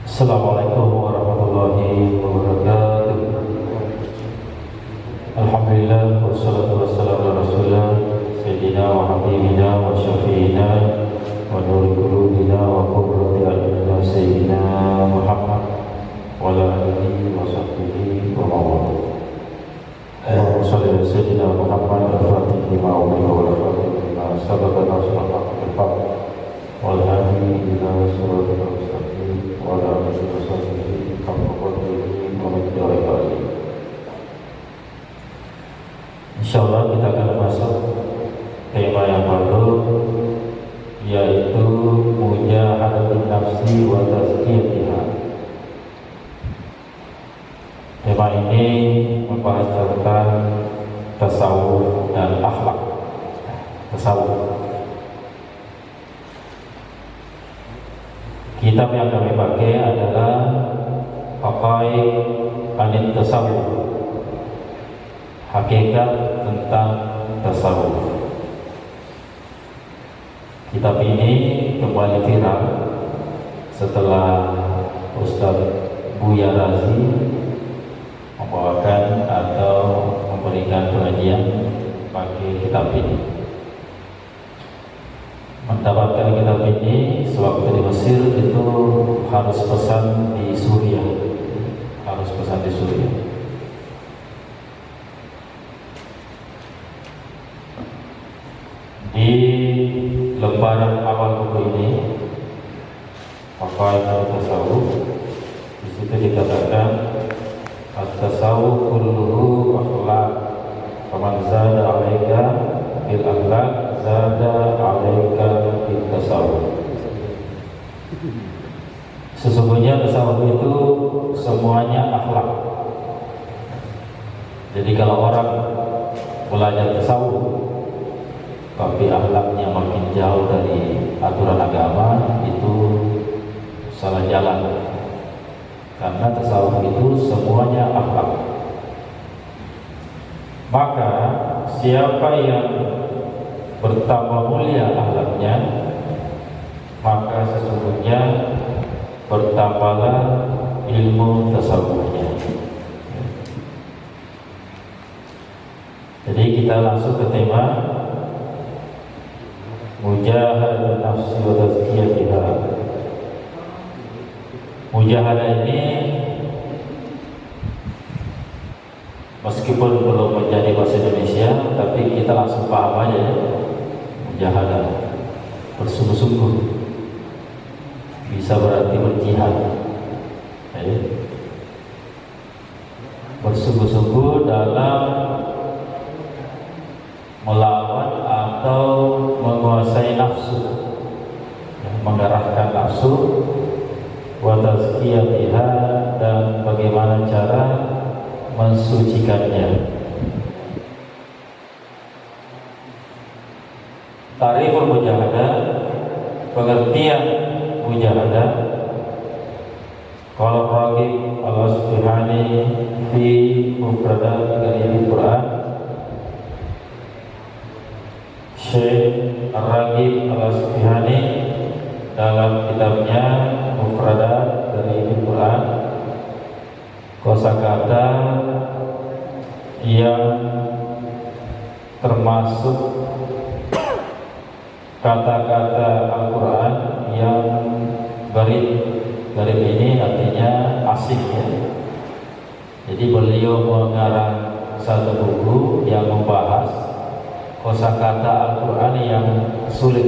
Assalamualaikum warahmatullahi wabarakatuh. Alhamdulillah wassalatu wassalamu ala Rasulillah Sayyidina wa habibina wa syafi'ina wa nuri qulubina wa qurrati a'yunina Sayyidina Muhammad wa ala alihi wa sahbihi wa mawala. Allahumma shalli ala Sayyidina Muhammad al-Fatih lima ummika wa al-Fatih lima sabaka nasrullah al-Fatih wal hadi ila suratul mustaqim wa ala alihi wa sahbihi wa mawala. Insyaallah kita akan masuk tema yang baru, yaitu mujahadatun nafsi wa tazkiyatiha. Tema ini membahas tentang tasawuf dan akhlak. Tasawuf. Kitab yang kami pakai adalah Aqaid Anit Tasawuf, hakikat tentang tasawuf. Kitab ini kembali viral setelah Ustaz Buya Razi membawakan atau memberikan pengajian bagi kitab ini. Mendapatkan kitab ini sewaktu di Mesir itu harus pesan di Suriah, Di lembaran awal buku ini, Aqaid At-Tasawuf, di situ dikatakan At-tasawuf kulluhu akhlaq, faman zada 'alaika bil akhlaq zada 'alaika bil tasawuf. Sesungguhnya tasawuf itu semuanya akhlak. Jadi kalau orang belajar tasawuf tapi akhlaknya makin jauh dari aturan agama, itu salah jalan. Karena tasawuf itu semuanya akhlak. Maka siapa yang bertambah mulia akhlaknya, maka sesungguhnya bertambahlah ilmu tasawufnya. Jadi kita langsung ke tema mujahadatun nafsi wa tazkiyatiha. Mujahadah ini meskipun belum menjadi bahasa Indonesia, tapi kita langsung paham aja ya. Mujahadah, bersungguh-sungguh, bisa berarti berjihad ya. Bersungguh-sungguh dalam melawan atau menguasai nafsu, mengarahkan nafsu, wa tazkiyatiha, dan bagaimana cara mensucikannya. Ta'riful mujahadah, pengertian mujahadah. Qala Raghib Al-Asfahani fi Mufradat Gharib Al-Quran, Syekh Raghib Al-Asfahani dalam kitabnya Mufradat Gharib Al-Quran, kosakata yang termasuk kata-kata Al-Quran yang gharib ini artinya asing ya. Jadi beliau mengarang satu buku yang membahas kosakata Al-Quran yang sulit.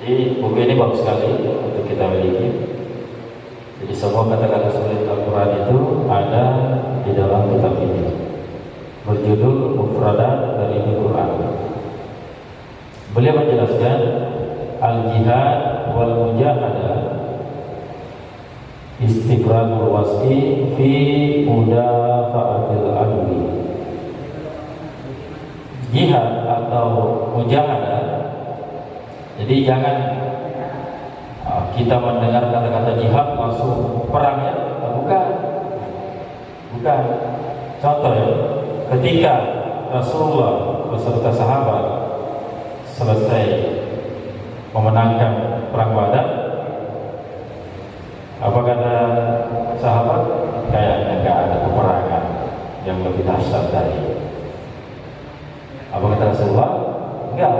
Jadi buku ini bagus sekali untuk kita miliki. Jadi semua kata-kata sulit Al-Quran itu ada di dalam kitab ini, berjudul Mufradat dari Al-Quran. Beliau menjelaskan al-jihad wal mujahadah istiqrarul wasfi fi mudafa'atil adwi. Jihad atau mujahadah, jadi jangan kita mendengar kata-kata jihad langsung perang ya, bukan. Contoh ya, ketika Rasulullah beserta sahabat selesai memenangkan perang Badar. Apa kata sahabat? Kayaknya nggak ada peperangan yang lebih dahsyat dari. Apa kata Rasulullah? Enggak,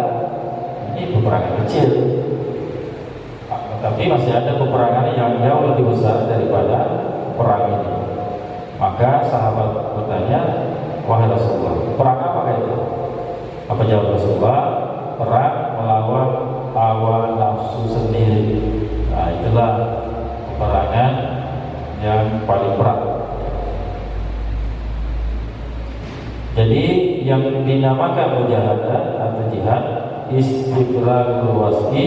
ini peperangan kecil. Tapi masih ada peperangan yang jauh lebih besar daripada perang ini. Maka sahabat bertanya, wahai Rasulullah, perang apa itu? Apa jawab Rasulullah? Perang melawan hawa nafsu sendiri. Nah, itulah peperangan yang paling berat. Jadi yang dinamakan mujahadah atau jihad istiqrarul wasfi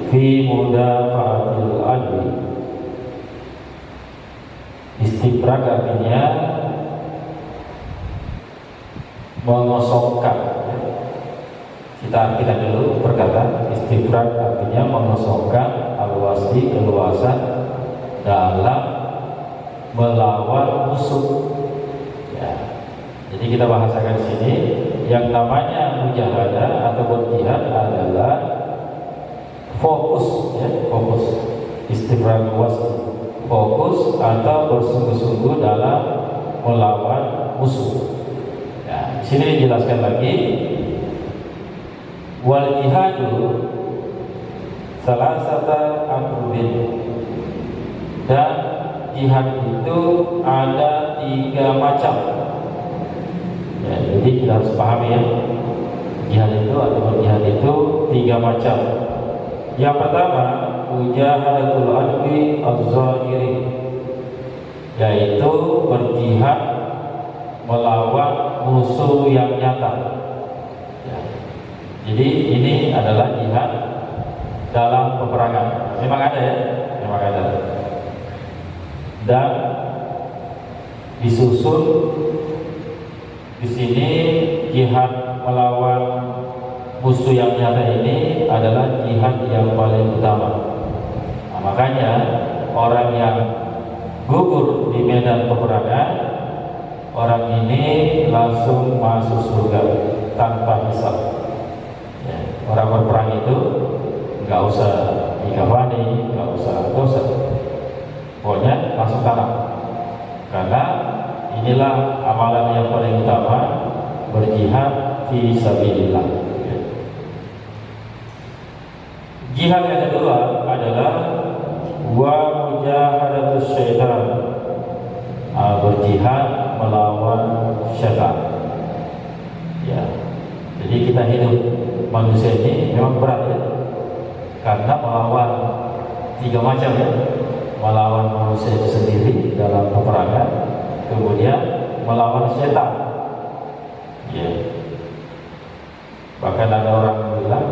fi mudafa'atil adwi. Istiqrar artinya mengosongkan. Kita artikan dulu perkataan istiqrar artinya mengosongkan, al-wasfi keluasan dalam melawan musuh. Ya. Jadi kita bahasakan di sini yang namanya mujahadah atau berjihad adalah fokus, ya, fokus. Istiqrar wasfi, fokus atau bersungguh-sungguh dalam melawan musuh. Ya, di sini dijelaskan lagi wal jihadu salasata anrubin, dan jihad itu ada 3 macam. Ya, jadi kita harus pahami ya, jihad itu atau berjihad itu 3 macam. Yang pertama, mujahadatul adwi az-zahiri, yaitu berjihad melawan musuh yang nyata. Ya. Jadi ini adalah jihad dalam peperangan. Memang ada ya, memang ada. Dan disusun di sini jihad melawan musuh yang nyata ini adalah jihad yang paling utama. Nah, makanya orang yang gugur di medan peperangan, orang ini langsung masuk surga tanpa hisab. Ya, orang berperang itu nggak usah dikafani, nggak usah dosa, pokoknya langsung tanam. Karena inilah amalan yang paling utama, berjihad fi sabilillah. Jihad yang kedua adalah wa mujahadatus syaitan, berjihad melawan syaitan. Ya, jadi kita hidup manusia ini memang berat ya, karena melawan 3 macam ya, melawan manusia itu sendiri dalam peperangan, kemudian melawan setan. Ya. Bahkan ada orang bilang,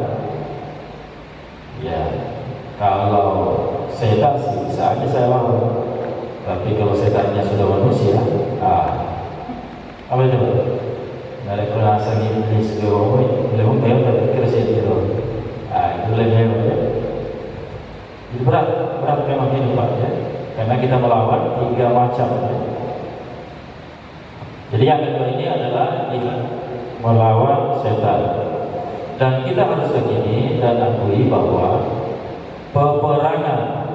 ya kalau setan sih bisa aja saya lawan, tapi kalau setannya sudah manusia, apa itu? Dari kurasa iblis ke orang, belum berpikir saya itu, itu lebih hebat ya. Jadi berat memang hidup Pak ya, karena kita melawan 3 macam ya. Jadi yang kedua ini adalah melawan setan. Dan kita harus begini dan akui bahwa peperangan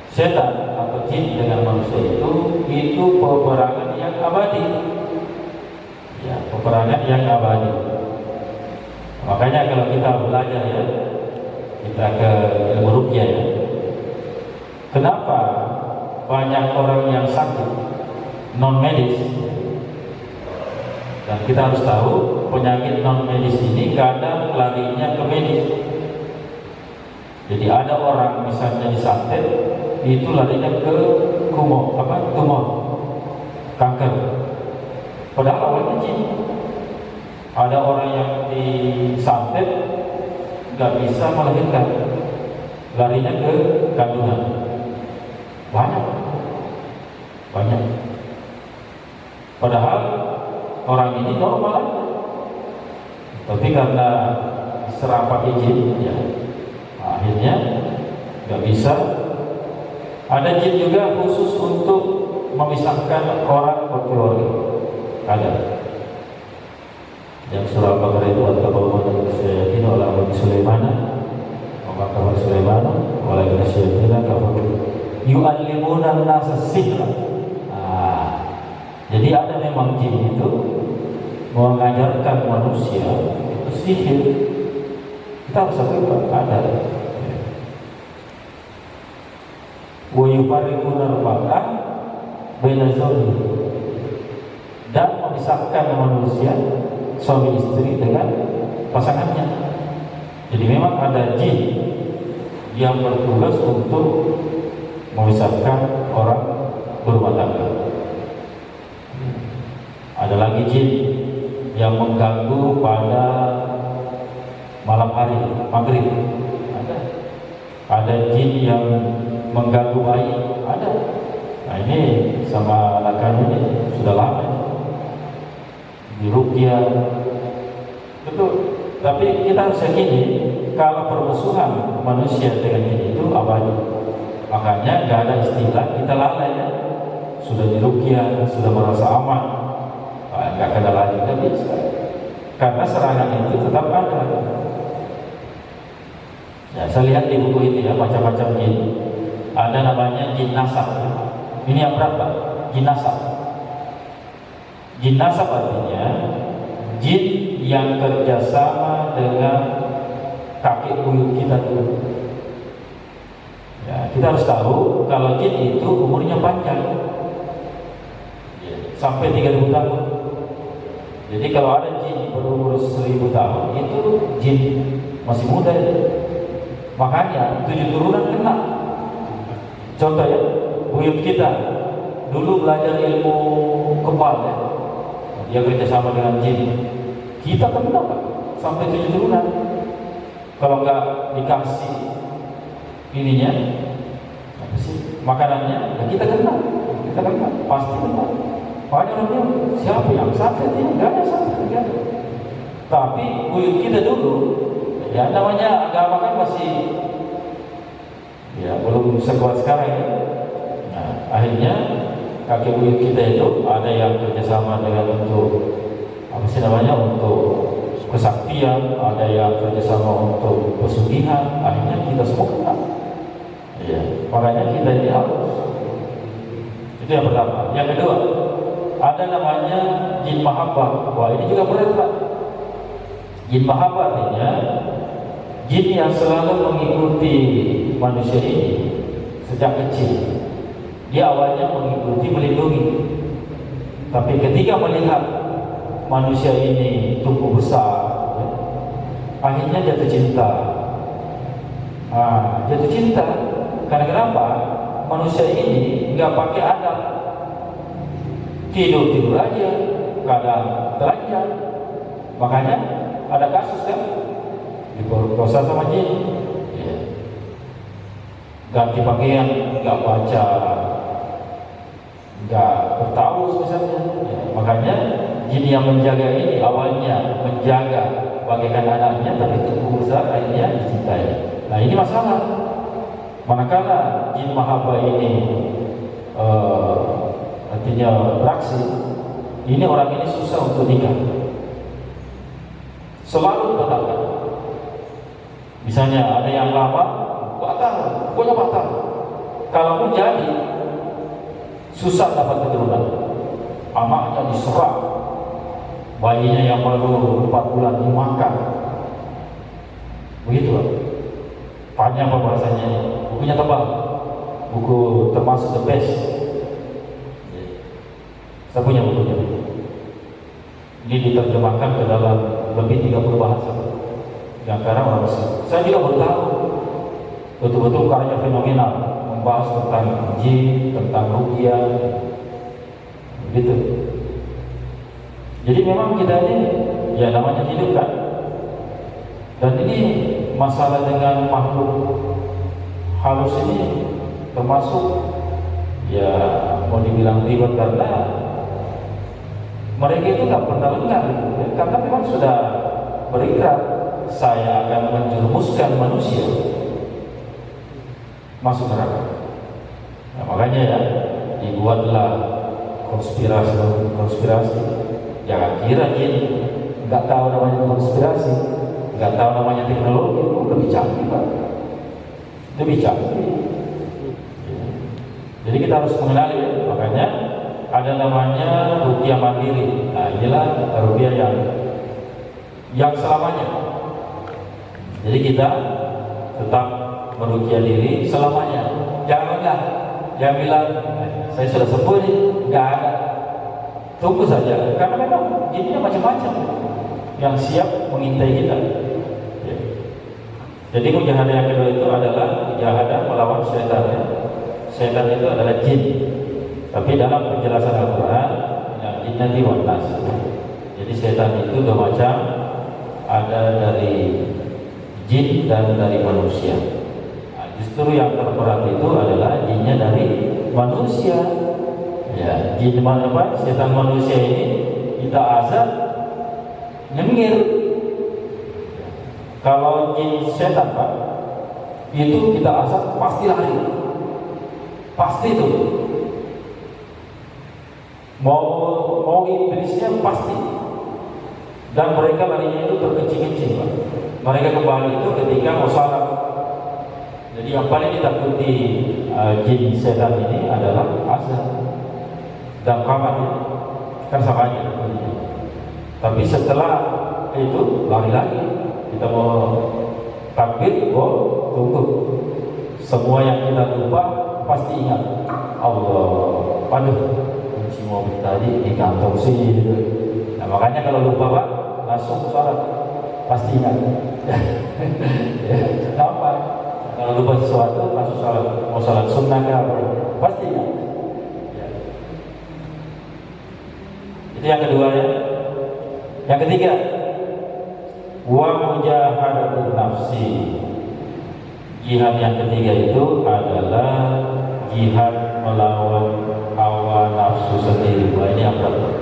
setan atau jin dengan manusia itu peperangan yang abadi. Ya, peperangan yang abadi. Makanya kalau kita belajar ya, kita ke ilmu ruqyah ya. Kenapa banyak orang yang sakit non medis? Dan kita harus tahu penyakit non medis ini kadang larinya ke medis. Jadi ada orang misalnya disantet, itu larinya ke tumor, kanker. Padahal awalnya jin. Ada orang yang disantet nggak bisa melahirkan, larinya ke kandungan. Banyak. Padahal orang ini normal, tapi karena serapa jin, ya, akhirnya nggak bisa. Ada jin juga khusus untuk memisahkan orang berkeluarga. Ada. Yang surah Al-Baqarah itu atau bahwa Sayyidina Nabi Sulaiman yu'allimuna an-nasa sihra. Jadi ada memang jin itu mengajarkan manusia itu sihir. Kita harus akui ada. Wa yufarriquna al-mar'a baina zawji, dan memisahkan manusia suami istri dengan pasangannya. Jadi memang ada jin yang bertugas untuk memisahkan orang berumah tangga. Ada lagi jin yang mengganggu pada malam hari, maghrib. Ada jin yang mengganggu bayi, ada. Nah ini sama anak ini sudah lama di ruqyah, betul. Tapi kita harus yakini kalau permusuhan manusia dengan jin itu abadi. Makanya nggak ada istilah kita lalai ya. Sudah di ruqyah, sudah merasa aman, nggak kena lagi, nggak bisa. Karena serangan itu tetap ada. Ya, saya lihat di buku ini ya, macam-macam jin. Ada namanya jin nasab. Ini yang berapa? Jin nasab. Jin nasab artinya jin yang kerjasama dengan kakek buyut kita dulu. Ya, kita harus tahu kalau jin itu umurnya panjang, ya, sampai 3000 tahun. Jadi kalau ada jin berumur 1000 tahun, itu jin masih muda ya. Makanya 7 turunan kena. Contoh ya, buyut kita dulu belajar ilmu kebal ya, dia kerjasama dengan jin. Kita kena Pak, sampai 7 turunan. Kalau nggak dikasih ininya, apa sih, makanannya, ya kita kena, pasti kena. Makanya orang bilang, siapa yang santet ini? Nggak ada santet, nggak ada. Tapi buyut kita dulu, ya namanya agama kan masih ya belum sekuat sekarang ya. Nah, akhirnya kakek buyut kita itu ada yang kerjasama dengan untuk apa sih namanya, untuk kesaktian, ada yang kerjasama untuk pesugihan. Akhirnya kita semua kena. Ya, makanya kita ini harus. Itu yang pertama. Yang kedua, ada namanya jin mahabbah. Wah, ini juga berat Pak. Jin mahabbah artinya jin yang selalu mengikuti manusia ini sejak kecil. Dia awalnya mengikuti, melindungi, tapi ketika melihat manusia ini tumbuh besar, ya, akhirnya jatuh cinta. Jatuh cinta karena kenapa? Manusia ini nggak pakai adab, tidur aja, kadang telanjang. Makanya ada kasus kan, diperkosa sama jin, ya. Ganti pakaian, nggak baca, nggak bertaus misalnya, ya. Makanya jin yang menjaga ini awalnya menjaga bagaikan anaknya, tapi tumbuh besar akhirnya dicintai. Nah ini masalah. Manakala jin mahabbah ini artinya beraksi, ini orang ini susah untuk nikah, selalu batal. Misalnya ada yang lama batal, pokoknya batal. Kalaupun jadi, susah dapat keturunan. Anaknya diserang, bayinya yang baru 4 bulan dimakan. Begitu Pak. Panjang apa bahasanya, bukunya tebal, buku termasuk the best. Saya punya bukunya. Ini diterjemahkan ke dalam lebih 30 bahasa. Yang sekarang orang Mesir. Saya juga baru tahu. Betul-betul karya fenomenal, membahas tentang jin, tentang ruqyah, begitu. Jadi memang kita ini ya namanya hidup kan. Dan ini masalah dengan makhluk halus ini termasuk ya mau dibilang ribet karena mereka itu nggak pernah lengah gitu, ya. Karena memang sudah berikrar, saya akan menjerumuskan manusia masuk neraka. Nah, makanya ya dibuatlah konspirasi. Jangan kira jin nggak tahu namanya konspirasi, nggak tahu namanya teknologi. Lebih canggih Pak, lebih canggih. Jadi kita harus mengenali ya. Makanya ada namanya ruqyah mandiri. Nah, inilah ruqyah yang selamanya. Jadi kita tetap meruqyah diri selamanya. Jangan bilang saya sudah sembuh nih, nggak ada. Tunggu saja, karena memang jinnya macam-macam yang siap mengintai kita. Ya. Jadi mujahadah yang kedua itu adalah mujahadah melawan setan. Ya. Setan itu adalah jin. Tapi dalam penjelasan Al-Quran, jinnati wan nas. Jadi setan itu dua macam, ada dari jin dan dari manusia. Nah, justru yang terberat itu adalah jinnya dari manusia. Ya, jin apa? Setan manusia ini kita azab nyengir. Kalau jin setan Pak, itu kita azab pasti lari. Pasti itu. Mau iblisnya pasti. Dan mereka larinya itu terkencing-kencing Pak. Mereka kembali itu ketika mau salat. Jadi yang paling ditakuti jin setan ini adalah azab dan kamat ya. Kan sama aja. Tapi setelah itu lari lagi. Kita mau takbir, tunggu. Semua yang kita lupa pasti ingat. Allah, aduh, kunci mobil tadi di kantong sini gitu. Nah makanya kalau lupa Pak, langsung sholat pasti ingat. Ya, kenapa? Kalau lupa sesuatu langsung sholat. Mau sholat sunnah ke apa? Pasti ingat. Ya. Itu yang kedua ya. Yang ketiga, wa mujahadatun nafsi. Jihad yang ketiga itu adalah jihad melawan hawa nafsu sendiri. Wah, ini yang berat.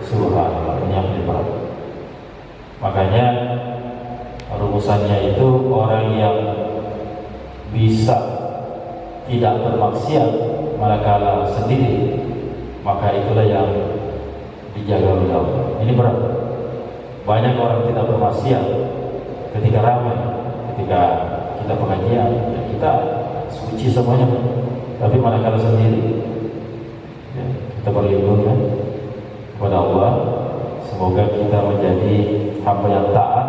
Subhanallah, ini yang berat. Makanya rumusannya itu orang yang bisa tidak bermaksiat manakala sendiri, maka itulah yang dijaga oleh Allah. Ini berat. Banyak orang tidak bermaksiat ketika ramai, ketika kita pengajian, ya kita suci semuanya. Tapi manakala sendiri, ya, kita berlindung ya, kepada Allah. Semoga kita menjadi hamba yang taat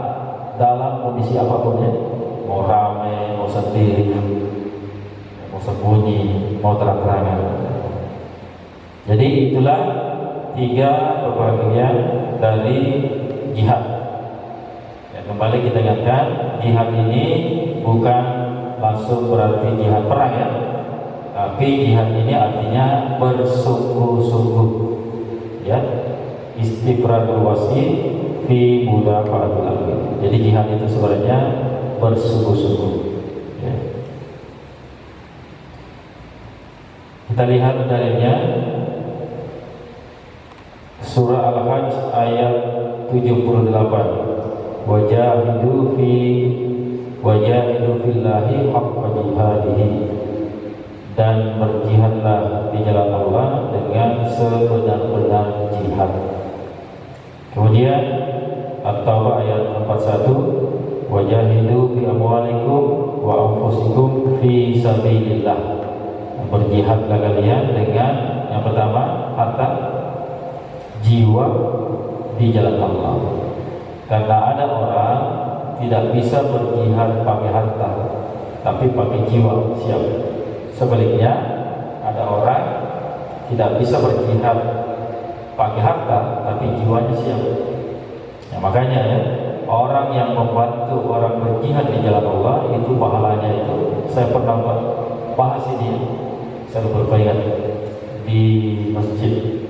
dalam kondisi apapun ya. Mau ramai, mau sendiri, mau sembunyi, mau terang-terangan. Jadi itulah 3 pembagian dari jihad. Ya, kembali kita ingatkan, jihad ini bukan langsung berarti jihad perang ya. Tapi jihad ini artinya bersungguh-sungguh. Ya, istifradul wasi fi mudafa'atul amri. Jadi jihad itu sebenarnya bersungguh-sungguh. Ya. Kita lihat dalilnya surah Al-Hajj ayat 78. Wajahidu fillahi haqqa jihadihi, dan berjihadlah di jalan Allah dengan sebenar-benar jihad. Kemudian At-Taubah ayat 41, wajahidu bi amwalikum wa anfusikum fi sabilillah. Berjihadlah kalian dengan yang pertama harta, jiwa di jalan Allah. Karena ada orang tidak bisa berjihad pakai harta, tapi pakai jiwa, siap. Sebaliknya, ada orang tidak bisa berjihad pakai harta, tapi jiwanya siap. Ya, makanya ya, orang yang membantu orang berjihad di jalan Allah itu pahalanya itu, saya pernah bahas ini, saya berperingat di masjid,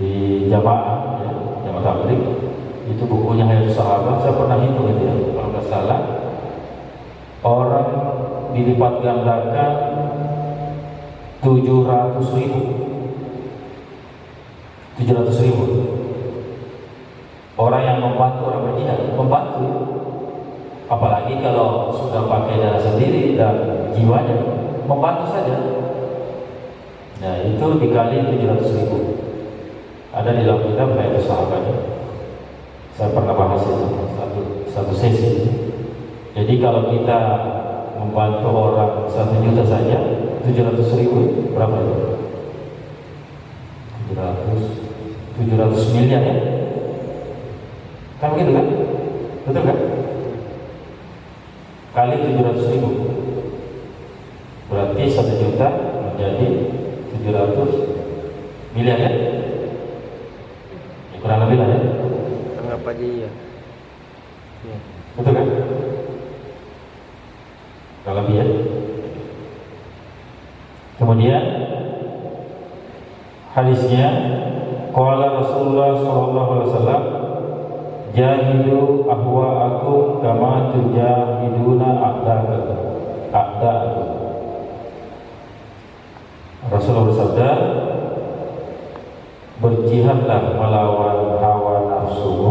di jamaah, ya, jamaah tabligh, itu bukunya Hayatus Sahabat, saya pernah hitung itu ya, kalau nggak salah, orang dilipat gandakan 700.000 orang yang membantu orang berjihad, membantu. Apalagi kalau sudah pakai darah sendiri dan jiwanya, membantu saja. Nah itu dikali 700.000. Ada di dalam kitab Hayatus Sahabat. Saya pernah bahas itu satu sesi. Jadi kalau kita membantu orang 1 juta saja, 700.000 berapa itu? 700 miliar ya? Kan begitu kan? Betul kan? Kali 700.000 berarti 1 juta menjadi 700 miliar ya? Kurang lebih lah ya? Anggap aja iya. Betul kan? Kurang lebih ya? Kemudian hadisnya qala Rasulullah sallallahu alaihi wasallam jahidu ahwa'akum kama tujahiduna a'da'akum. Rasulullah bersabda, berjihadlah melawan hawa nafsumu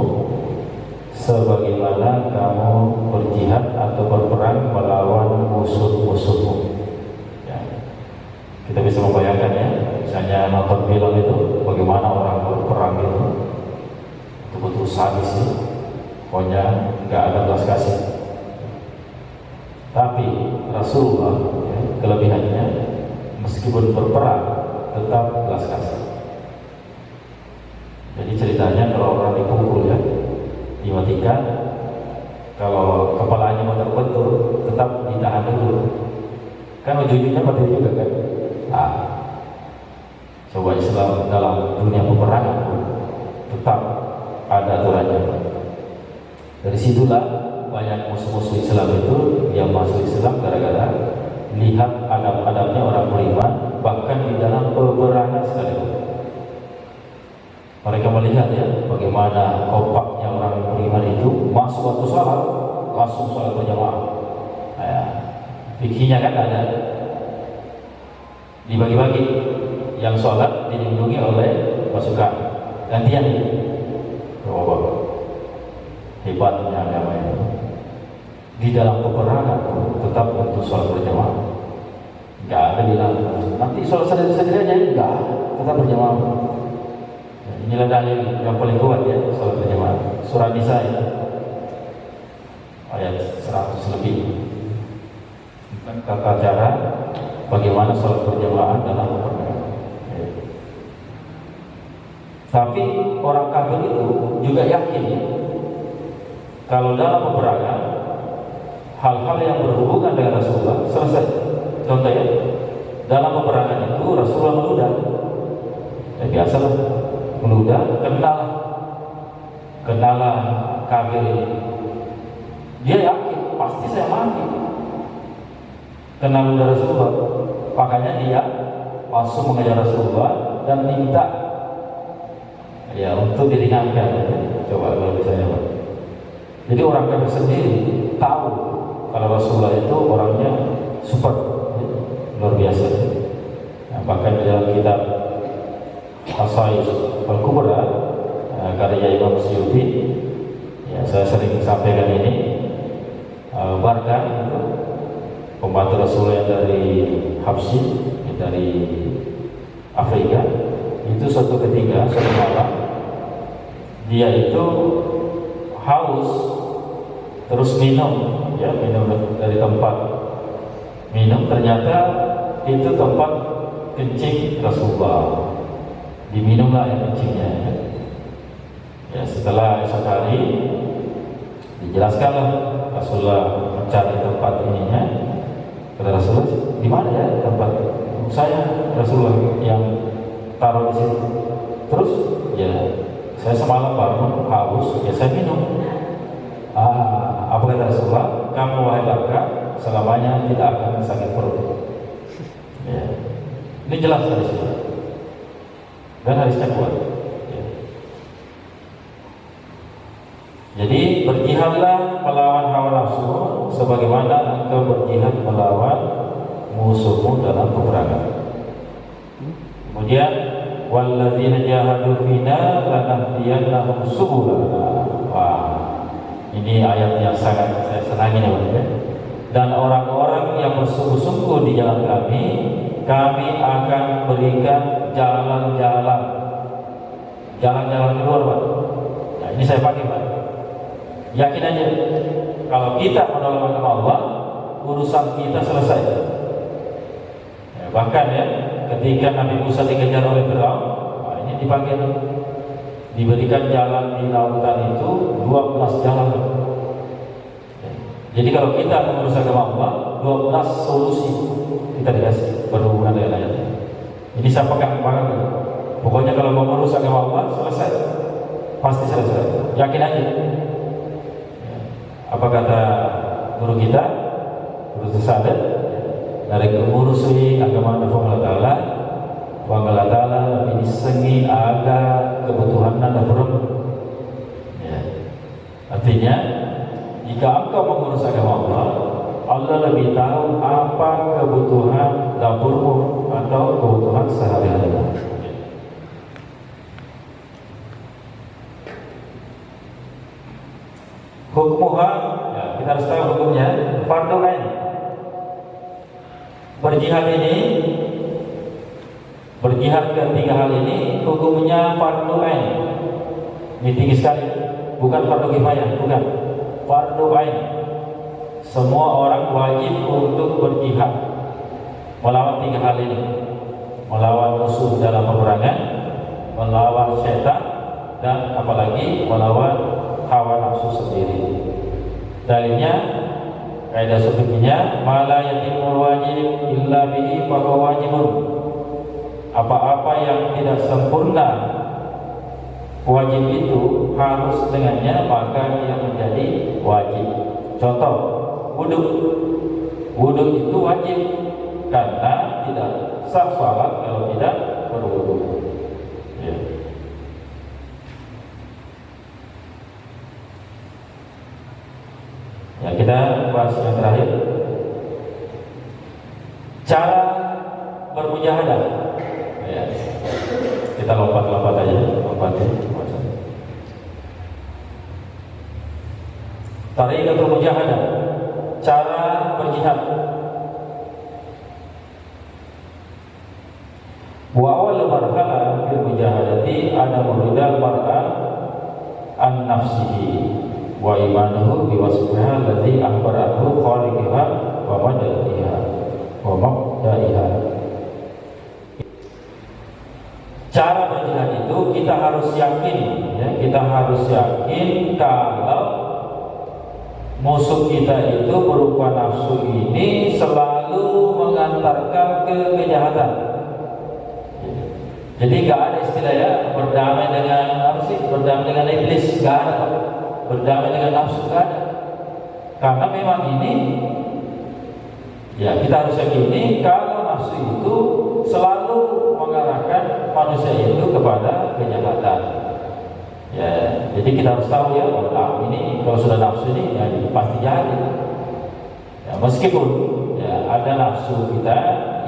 sebagaimana kamu berjihad atau berperang melawan musuh-musuhmu. Ya. Kita bisa membayangkan ya, misalnya nonton film itu, bagaimana orang berperang itu betul-betul sadis ya. Pokoknya nggak ada belas kasih. Tapi Rasulullah ya, kelebihannya meskipun berperang tetap belas kasih. Jadi ceritanya kalau orang dipukul ya, dimatikan, kalau kepalanya mau terbentur tetap ditahan dulu. Kan ujung-ujungnya mati juga kan. Nah, coba Islam dalam dunia peperangan tetap ada aturannya. Dari situlah banyak musuh-musuh Islam itu yang masuk Islam gara-gara lihat adab-adabnya orang beriman, bahkan di dalam peperangan sekalipun. Mereka melihat ya bagaimana kompaknya orang beriman itu masuk waktu sholat langsung sholat berjamaah. Ya, fikihnya kan ada dibagi-bagi, yang sholat dilindungi oleh pasukan gantian itu. Oh, hebatnya agama itu. Di dalam peperangan tetap untuk sholat berjamaah. Enggak ada bilang nanti sholat sendiri aja, enggak, tetap berjamaah. Inilah dalil yang paling kuat ya salat berjamaah. Surah Nisa ya, ayat 100 lebih. Tentang tata cara bagaimana salat berjamaah dalam peperangan. Ya. Tapi orang kafir itu juga yakin ya, kalau dalam peperangan hal-hal yang berhubungan dengan Rasulullah selesai. Contoh ya, dalam peperangan itu Rasulullah meludah. Ya biasalah. Meludah, kenalah kafir ini. Dia yakin pasti saya mati. Kenal ludah Rasulullah, makanya dia langsung mengejar Rasulullah dan minta ya untuk diringankan. Coba kalau bisa ya. Jadi orang kafir sendiri tahu kalau Rasulullah itu orangnya super, luar biasa. Nah, bahkan dalam kitab As-Sahih Al-Kubra karya Imam Suyuti ya, saya sering sampaikan ini. Barkan itu pembantu Rasulullah yang dari Habsyi, dari Afrika, itu suatu ketika suatu malam dia itu haus terus minum ya, minum dari tempat minum, ternyata itu tempat kencing Rasulullah. Diminumlah air kencingnya ya. Setelah esok hari dijelaskanlah Rasulullah mencari tempat ininya. Kata Rasulullah, di mana ya tempat saya? Rasulullah yang taruh di situ. Terus ya saya semalam bangun haus, ya saya minum. Apa kata Rasulullah? Kamu wahai Barkah selamanya tidak akan sakit perut. Ya. Ini jelas dari sini. Dan hadisnya kuat ya. Jadi berjihadlah melawan hawa nafsu sebagaimana engkau berjihad melawan musuhmu dalam peperangan. Kemudian walladzina jahadu fina lanahdiyannahum subulana. Wah, ini ayat yang sangat saya senangi ya. Dan orang-orang yang bersungguh-sungguh di jalan kami akan berikan jalan-jalan keluar, Pak. Nah, ini saya pakai, Pak. Yakin aja, kalau kita menolong Allah, urusan kita selesai. Ya, Bahkan ya, ketika Nabi Musa dikejar oleh Firaun, ini dipanggil, diberikan jalan di lautan itu 12 jalan. Jadi kalau kita mengurus agama Allah, 12 solusi kita dikasih berhubungan dengan ayat. Ini saya pegang banget. Pokoknya kalau mau mengurus agama Allah, selesai, pasti selesai. Yakin aja. Apa kata guru kita, guru Sadat, dari mengurusi agama Allah Taala, Allah Taala lebih disengi aga kebutuhan dan perut. Ya. Artinya, jika engkau mengurus agama Allah, Allah lebih tahu apa kebutuhan dapurmu atau kebutuhan sehari-hari. Hukumnya, ya, kita harus tahu hukumnya. Fardhu ain. Berjihad ini, berjihad ketiga hal ini hukumnya fardhu ain. Ini tinggi sekali, bukan fardhu kifayah, bukan. Fardhu ain. Semua orang wajib untuk berjihad melawan tiga hal ini. Melawan musuh dalam peperangan, melawan syaitan, dan apalagi melawan hawa nafsu sendiri. Dalilnya kaidah sufinya, mala yatimul wajib illa bihi fa wajibun. Apa-apa yang tidak sempurna wajib itu harus dengannya, maka dia menjadi wajib. Contoh, wudu. Wudu itu wajib karena tidak sah salat kalau tidak berwudu. Ya. Ya, kita bahas yang terakhir, cara bermujahadah. Ya, kita lompat-lompat aja, lompatin. Tariqatul mujahadah, cara berjihad. Wa awal marhala fil mujahadati ada muridal mar'a an nafsihi wa imanuhu biwasfiha allati akhbaratuhu khaliqiha wa madadiha wa mabda'iha. Cara berjihad itu kita harus yakin, ya, kita harus yakin kalau musuh kita itu berupa nafsu ini selalu mengantarkan ke kejahatan. Jadi gak ada istilah ya berdamai dengan apa sih? Berdamai dengan iblis, gak ada. Berdamai dengan nafsu gak ada. Karena memang ini, ya kita harus yakini kalau nafsu itu selalu mengarahkan manusia itu kepada kejahatan. Ya, jadi kita harus tahu ya, ini kalau sudah nafsu ini, ya pasti jahat. Ya, meskipun ya ada nafsu kita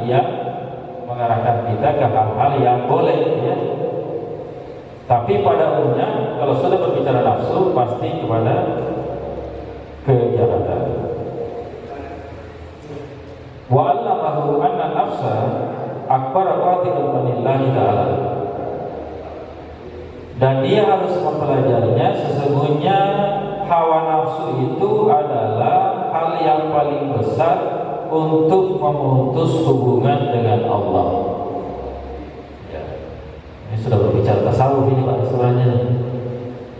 yang mengarahkan kita ke hal-hal yang boleh, ya. Tapi pada umumnya kalau sudah berbicara nafsu pasti kepada kejahatan. Wa 'allamahu anna nafsa akbar qatilun lillahi ta'ala. Dan dia harus mempelajarinya, sesungguhnya hawa nafsu itu adalah hal yang paling besar untuk memutus hubungan dengan Allah. Ya. Ini sudah berbicara tasawuf ini Pak sebenarnya.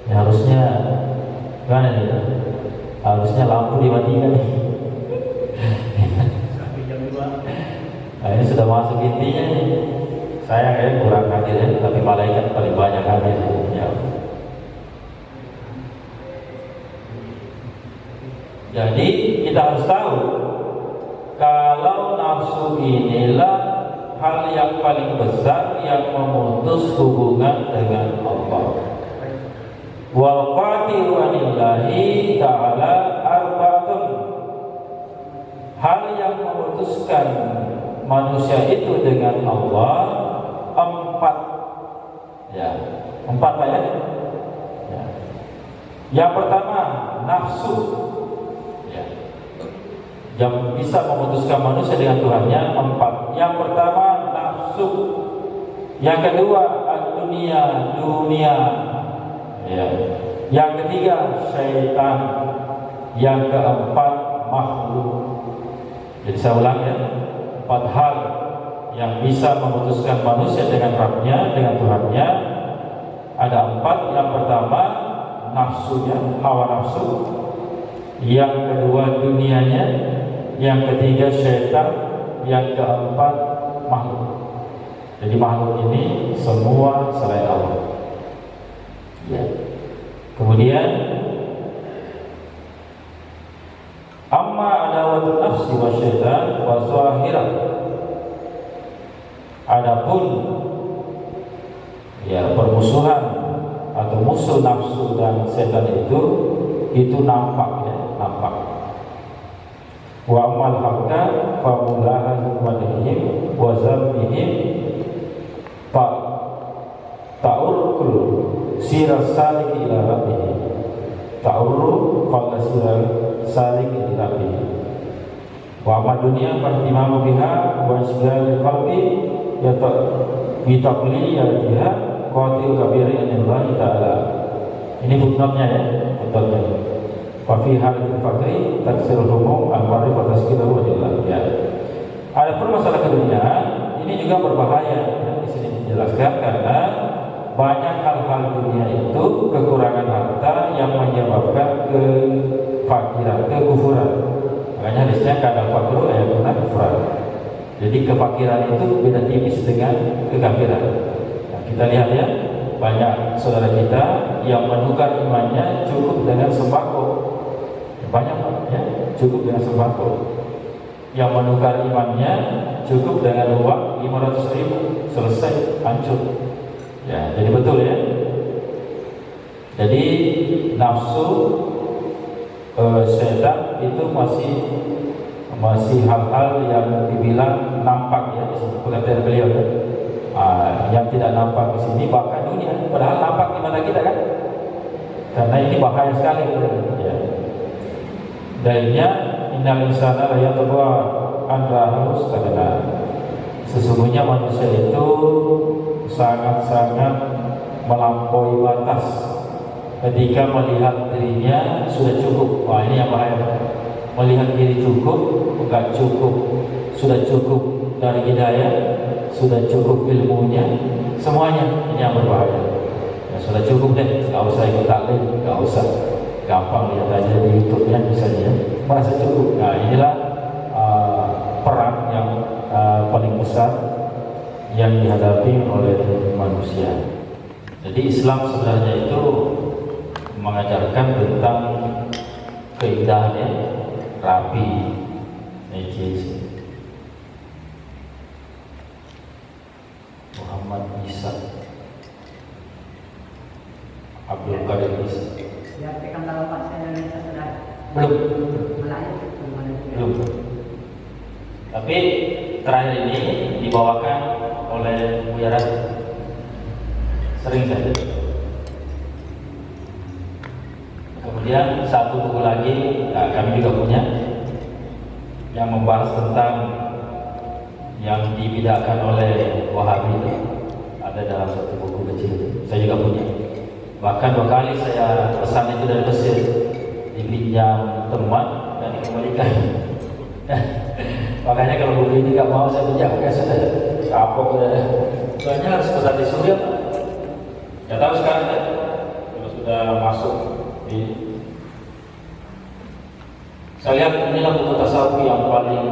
Ya, harusnya gimana nih? Harusnya lampu dimatikan nih. Nah, ini sudah masuk intinya nih. Saya kayak kurang hadir ya, tapi malaikat paling banyak hadir. Ya. Jadi kita harus tahu kalau nafsu inilah hal yang paling besar yang memutus hubungan dengan Allah. Wal qati'u anillahi ta'ala arba'atun. Hal yang memutuskan manusia itu dengan Allah 4. Ya, 4 Pak ya. Ya. Yang pertama nafsu. Ya. Yang bisa memutuskan manusia dengan Tuhannya 4. Yang pertama nafsu. Yang kedua dunia. Ya. Yang ketiga syaitan. Yang keempat makhluk. Jadi saya ulang ya, 4 hal yang bisa memutuskan manusia dengan Rabbnya, dengan Tuhannya, ada 4. Yang pertama nafsunya, hawa nafsu. Yang kedua dunianya. Yang ketiga syaitan. Yang keempat makhluk. Jadi makhluk ini semua selain Allah. Ya. Kemudian amma adawatul nafsi wa syaitan wa zahirah. Adapun ya permusuhan atau musuh nafsu dan setan itu nampak ya, nampak. Wa amal hakka fa mulahazatu wadihim wa zambihim ta'urkul sirah salik ila rabbih. Ta'urru qala sirah salik ila rabbih. Wa amal dunia fahtimamu biha wa isgal qalbi bitaqli yadiha qatil kabirin anillahi ta'ala. Ini footnote-nya ya, footnote-nya. Wa fi halatil fakri taksirul humum al-marif wa tazkiruhu lillah ya. Adapun masalah keduniaan ini juga berbahaya ya, di sini dijelaskan karena banyak hal-hal dunia itu kekurangan harta yang menyebabkan kefakiran, kekufuran. Makanya hadisnya kadal fakru ayatuna kufran. Jadi kefakiran itu beda tipis dengan kekafiran. Nah, kita lihat ya, banyak saudara kita yang menukar imannya cukup dengan sembako. Banyak ya, cukup dengan sembako. Yang menukar imannya cukup dengan uang 500.000, selesai, hancur. Ya, jadi betul ya. Jadi nafsu setan itu masih hal-hal yang dibilang nampak ya, pengertian beliau ya. Yang tidak nampak di sini bahkan dunia, padahal nampak di mata kita kan. Karena ini bahaya sekali ya. Dalilnya innal insana la yatgha an ra'ahu istaghna. Sesungguhnya manusia itu sangat-sangat melampaui batas ketika melihat dirinya sudah cukup. Wah, ini yang bahaya. Melihat diri cukup, enggak cukup, sudah cukup dari hidayah, sudah cukup ilmunya, semuanya ini yang berbahaya. Ya, sudah cukup deh, enggak usah ikut taklim, enggak usah. Gampang lihat aja di YouTube-nya misalnya, merasa cukup. Nah, inilah perang yang paling besar yang dihadapi oleh manusia. Jadi Islam sebenarnya itu mengajarkan tentang keindahannya, rapi, necis. Muhammad Isa, Abdul Qadir Isa. Ya, tekan dalam bahasa Indonesia sudah belum. Tapi terakhir ini dibawakan oleh Buya Radi. Sering saja. Kemudian satu buku lagi kami juga punya yang membahas tentang yang dibidakan oleh Wahabi itu, ada dalam satu buku kecil. Saya juga punya. Bahkan 2 kali saya pesan itu dari Mesir, dipinjam teman dan dikembalikan. Makanya kalau buku ini nggak mau saya pinjam, ya sudah kapok udah. Soalnya harus pesan di Suriah. Ya tahu sekarang ya, kalau sudah masuk di. Saya lihat inilah buku tasawuf yang paling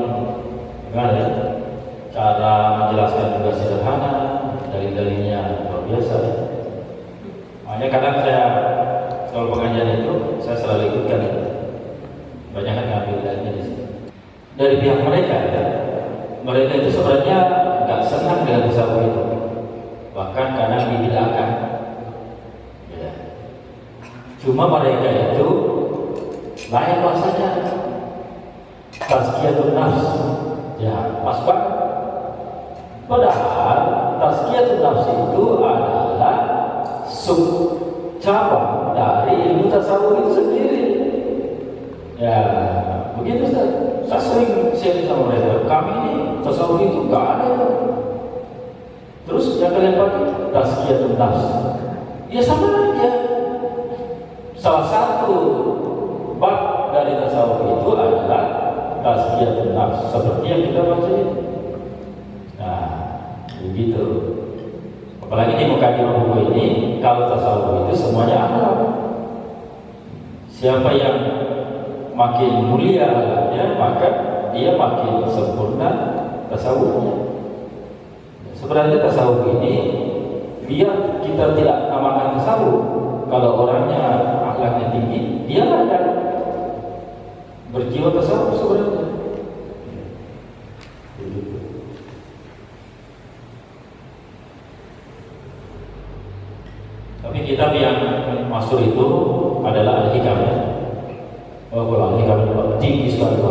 gimana ya? Cara menjelaskan juga sederhana, dalil-dalilnya luar biasa. Makanya kadang saya kalau pengajian itu saya selalu ikutkan itu. Banyak kan ngambil dalilnya di sini. Dari pihak mereka ya, mereka itu sebenarnya nggak senang dengan tasawuf itu, bahkan kadang dibid'ahkan. Ya. Cuma mereka itu lain bahasanya tazkiyatun nafs, ya pas banget. Padahal tazkiyatun nafs itu adalah cabang dari ilmu tasawuf itu sendiri. Ya, begitu saya sering share sama mereka. Kami ini tasawuf itu nggak ada. Terus yang kalian pakai tazkiyatun nafs, ya sama aja. Salah satu bab dari tasawuf itu adalah tazkiyatun nafs, seperti yang kita baca ini. Nah, Begitu. Apalagi di mukadimah buku ini, kalau tasawuf itu semuanya akhlak. Siapa yang makin mulia akhlaknya, maka dia makin sempurna tasawufnya. Sebenarnya tasawuf ini, biar kita tidak namakan tasawuf, kalau orangnya akhlaknya tinggi, dia akan berjiwa tasawuf sebenarnya. Tapi kitab yang masuk itu adalah Al-Hikam ya. Oh, kalau Al-Hikam itu tinggi sekali.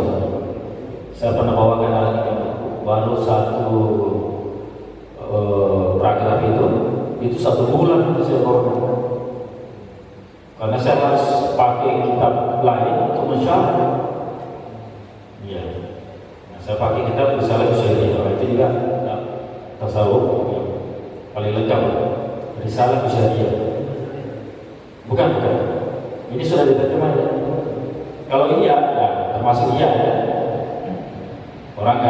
Saya pernah bawakan Al-Hikam, baru satu paragraf itu 1 bulan saya bawakan. Karena saya harus pakai kitab lain untuk mensyarah. Iya. Nah, saya pakai kitab Risalah Qusyairia. Itu juga tasawuf yang paling lengkap. Risalah Qusyairia. Bukan. Ini sudah diterjemah ya. Kalau iya, ya termasuk iya ya. Orang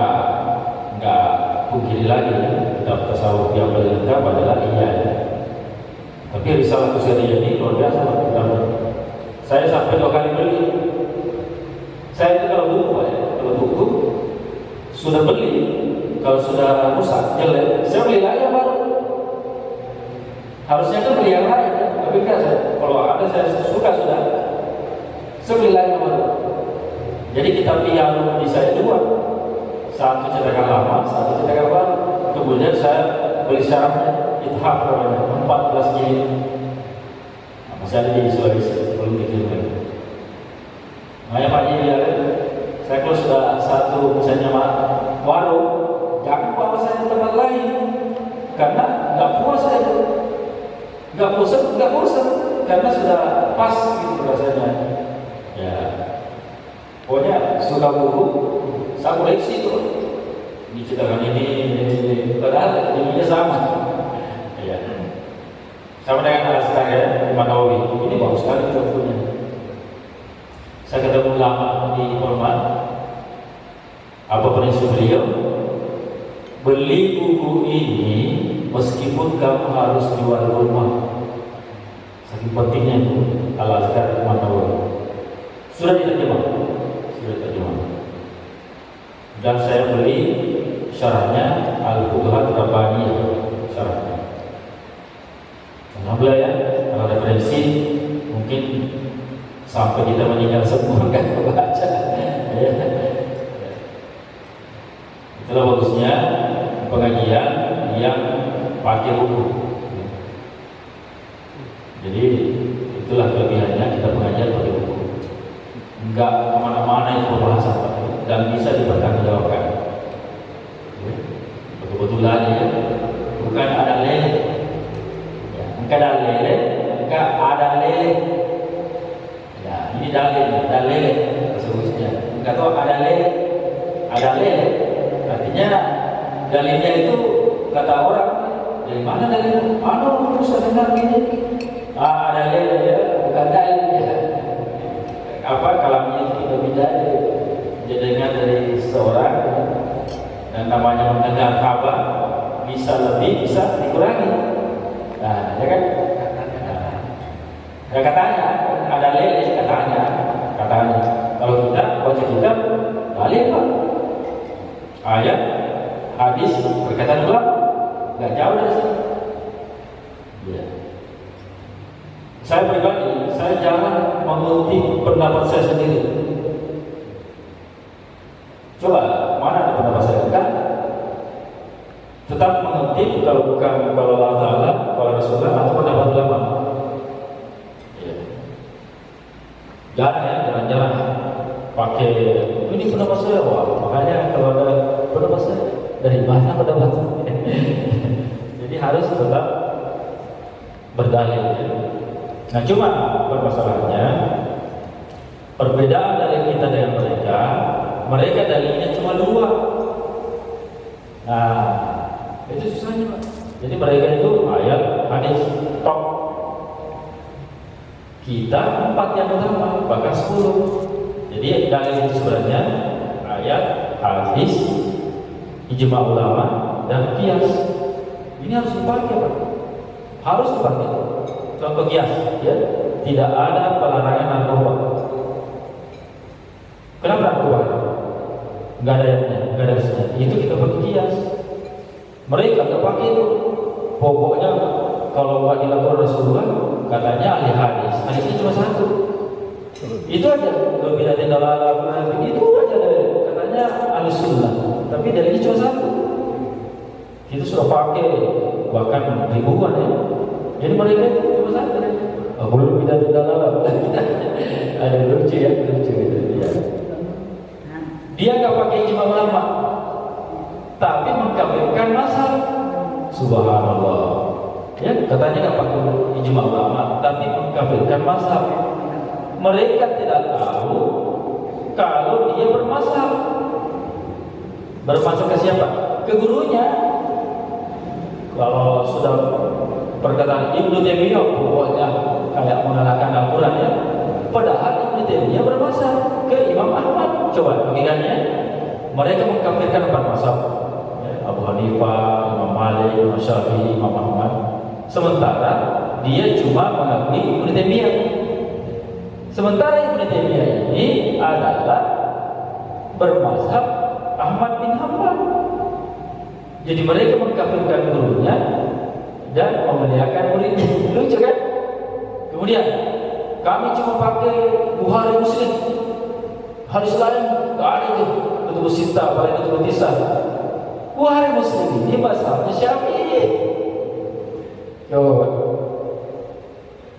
nggak pungkiri lagi ya. Kitab tasawuf yang paling lengkap adalah iya ya. Tapi Risalah Qusyairia ini luar biasa kitabnya. Saya sampai 2 kali beli. Saya itu kalau buku sudah beli, kalau sudah rusak, jelek, saya beli lagi yang baru. Harusnya kan beli yang lain, tapi kan kalau ada saya suka sudah, saya beli lagi yang baru. Jadi kitab yang di saya 2, 1 cetakan lama, 1 cetakan baru. Kemudian saya beli syarahnya, ithaf namanya, 14 jilid. Masih ada di Sulawesi, belum dikirim lagi. Makanya Pak Ji bilang, saya kalau sudah satu misalnya warung, jangan bawa saya ke tempat lain, karena nggak puas saya, nggak bosan, karena sudah pas gitu rasanya. Ya, pokoknya suka buku, saya koleksi itu. Diciptakan ini, padahal ininya sama. Ya. Sama dengan Al-Azkar ya, Imam Nawawi. Ini bagus sekali bukunya. Saya ketemu lama di Polman. Apa prinsip beliau? Beli buku ini meskipun kamu harus jual rumah. Saking pentingnya itu Al-Azkar Imam Nawawi. Sudah diterjemah. Dan saya beli syarahnya Al-Futuhat Rabbaniyah syarahnya. Alhamdulillah ya, kalau referensi mungkin sampai kita meninggal semua kan baca. Ya. Itulah bagusnya pengajian yang pakai buku. Jadi itulah kelebihannya kita pengajian pakai buku. Enggak kemana-mana itu pembahasan dan bisa dipertanggungjawabkan. Betul-betulan ya, bukan ada lele. Ya, enggak ada lele, enggak ada lele. Ya, ini dalil lele sesungguhnya. Enggak tahu ada lele, artinya dalilnya itu kata orang dari mana dalil? Bisa dengar gini. Ada lele ya, bukan dalil ya. Apa kalamnya itu tidak dia dengar dari seorang dan namanya mendengar kabar bisa lebih bisa dikurangi. Nah, ya kan? Ya katanya ada lele katanya. Kalau kita baca kitab dalil Pak. Ayat, hadis, perkataan ulama nggak jauh dari sini. Ya. Saya pribadi, saya jangan mengutip pendapat saya sendiri. Coba, mana ada pendapat saya? Enggak. Tetap mengutip kalau bukan kalau Allah Ta'ala, kalau Rasulullah atau pendapat ulama. Ya. Jangan pakai ini pendapat saya. Wah, makanya kalau ada pendapat saya dari mana pendapat saya? Jadi harus tetap berdalil. Nah, cuma permasalahannya perbedaan dari kita dengan mereka dalilnya cuma 2. Nah, itu susahnya Pak. Jadi mereka itu ayat, hadis, tok. Kita 4 yang utama, bahkan 10. Jadi dalil itu sebenarnya ayat, hadis, ijma ulama dan qiyas. Ini harus dipakai, Pak. Harus dipakai. Contoh kias, ya. Tidak ada pelarangan narkoba. Kenapa narkoba? Enggak ada ayatnya, enggak ada isinya. Itu kita pakai kias. Mereka enggak pakai itu. Pokoknya kalau buat dilakukan Rasulullah, katanya ahli hadis. Hadisnya cuma satu. Itu aja. Lebih dari dalalah itu aja katanya ahli sunnah. Tapi dalilnya cuma satu. Kita sudah pakai bahkan ribuan ya. Jadi mereka itu cuma satu. Belum tidak dalalah. Ada lucu ya, lucu gitu ya. Dia nggak pakai ijma ulama, tapi mengkafirkan mazhab. Subhanallah. Ya, katanya nggak pakai ijma ulama, tapi mengkafirkan mazhab. Mereka tidak tahu kalau dia bermazhab. Bermazhab ke siapa? Ke gurunya. Kalau sudah perkataan Ibnu Taimiyah, pokoknya kayak mengalahkan Al-Quran ya. Padahal Ibnu Taimiyah bermazhab ke Imam Ahmad. Coba logikanya, mereka mengkafirkan empat mazhab. Abu Hanifah, Imam Malik, Imam Syafi'i, Imam Ahmad. Sementara dia cuma mengakui Ibnu Taimiyah. Sementara Ibnu Taimiyah ini adalah bermazhab Ahmad bin Hanbal. Jadi mereka mengkafirkan gurunya dan memuliakan muridnya. Lucu kan? Kemudian kami cuma pakai Bukhari Muslim. Hadis lain nggak ada itu. Kutub Sittah, apalagi Kutub Tisah. Bukhari Muslim ini mazhabnya Syafi'i. Coba.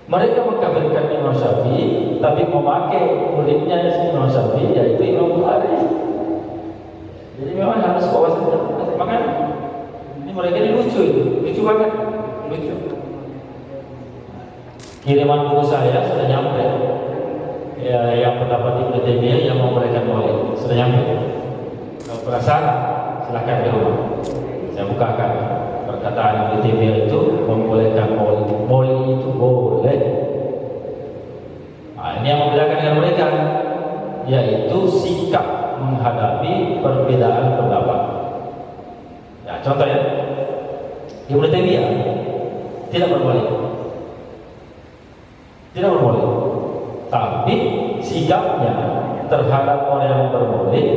Mereka mengkafirkan Imam Syafi'i, tapi memakai muridnya Imam Syafi'i, yaitu Imam Bukhari. Jadi memang harus bawa saja. Makanya ini mereka ini lucu itu, lucu banget, lucu. Kiriman buku saya sudah nyampe. Ya, yang pendapat Ibnu Taimiyah yang mau mereka Maulid sudah nyampe. Kalau penasaran, silakan di rumah. Saya bukakan perkataan Ibnu Taimiyah itu membolehkan Maulid. Maulid itu boleh. Nah, ini yang membedakan dengan mereka, yaitu sikap menghadapi perbedaan pendapat. Ya, contoh ya, Ibnu Taimiyah tidak berboleh. Tidak berboleh. Tapi sikapnya terhadap orang yang bermaulid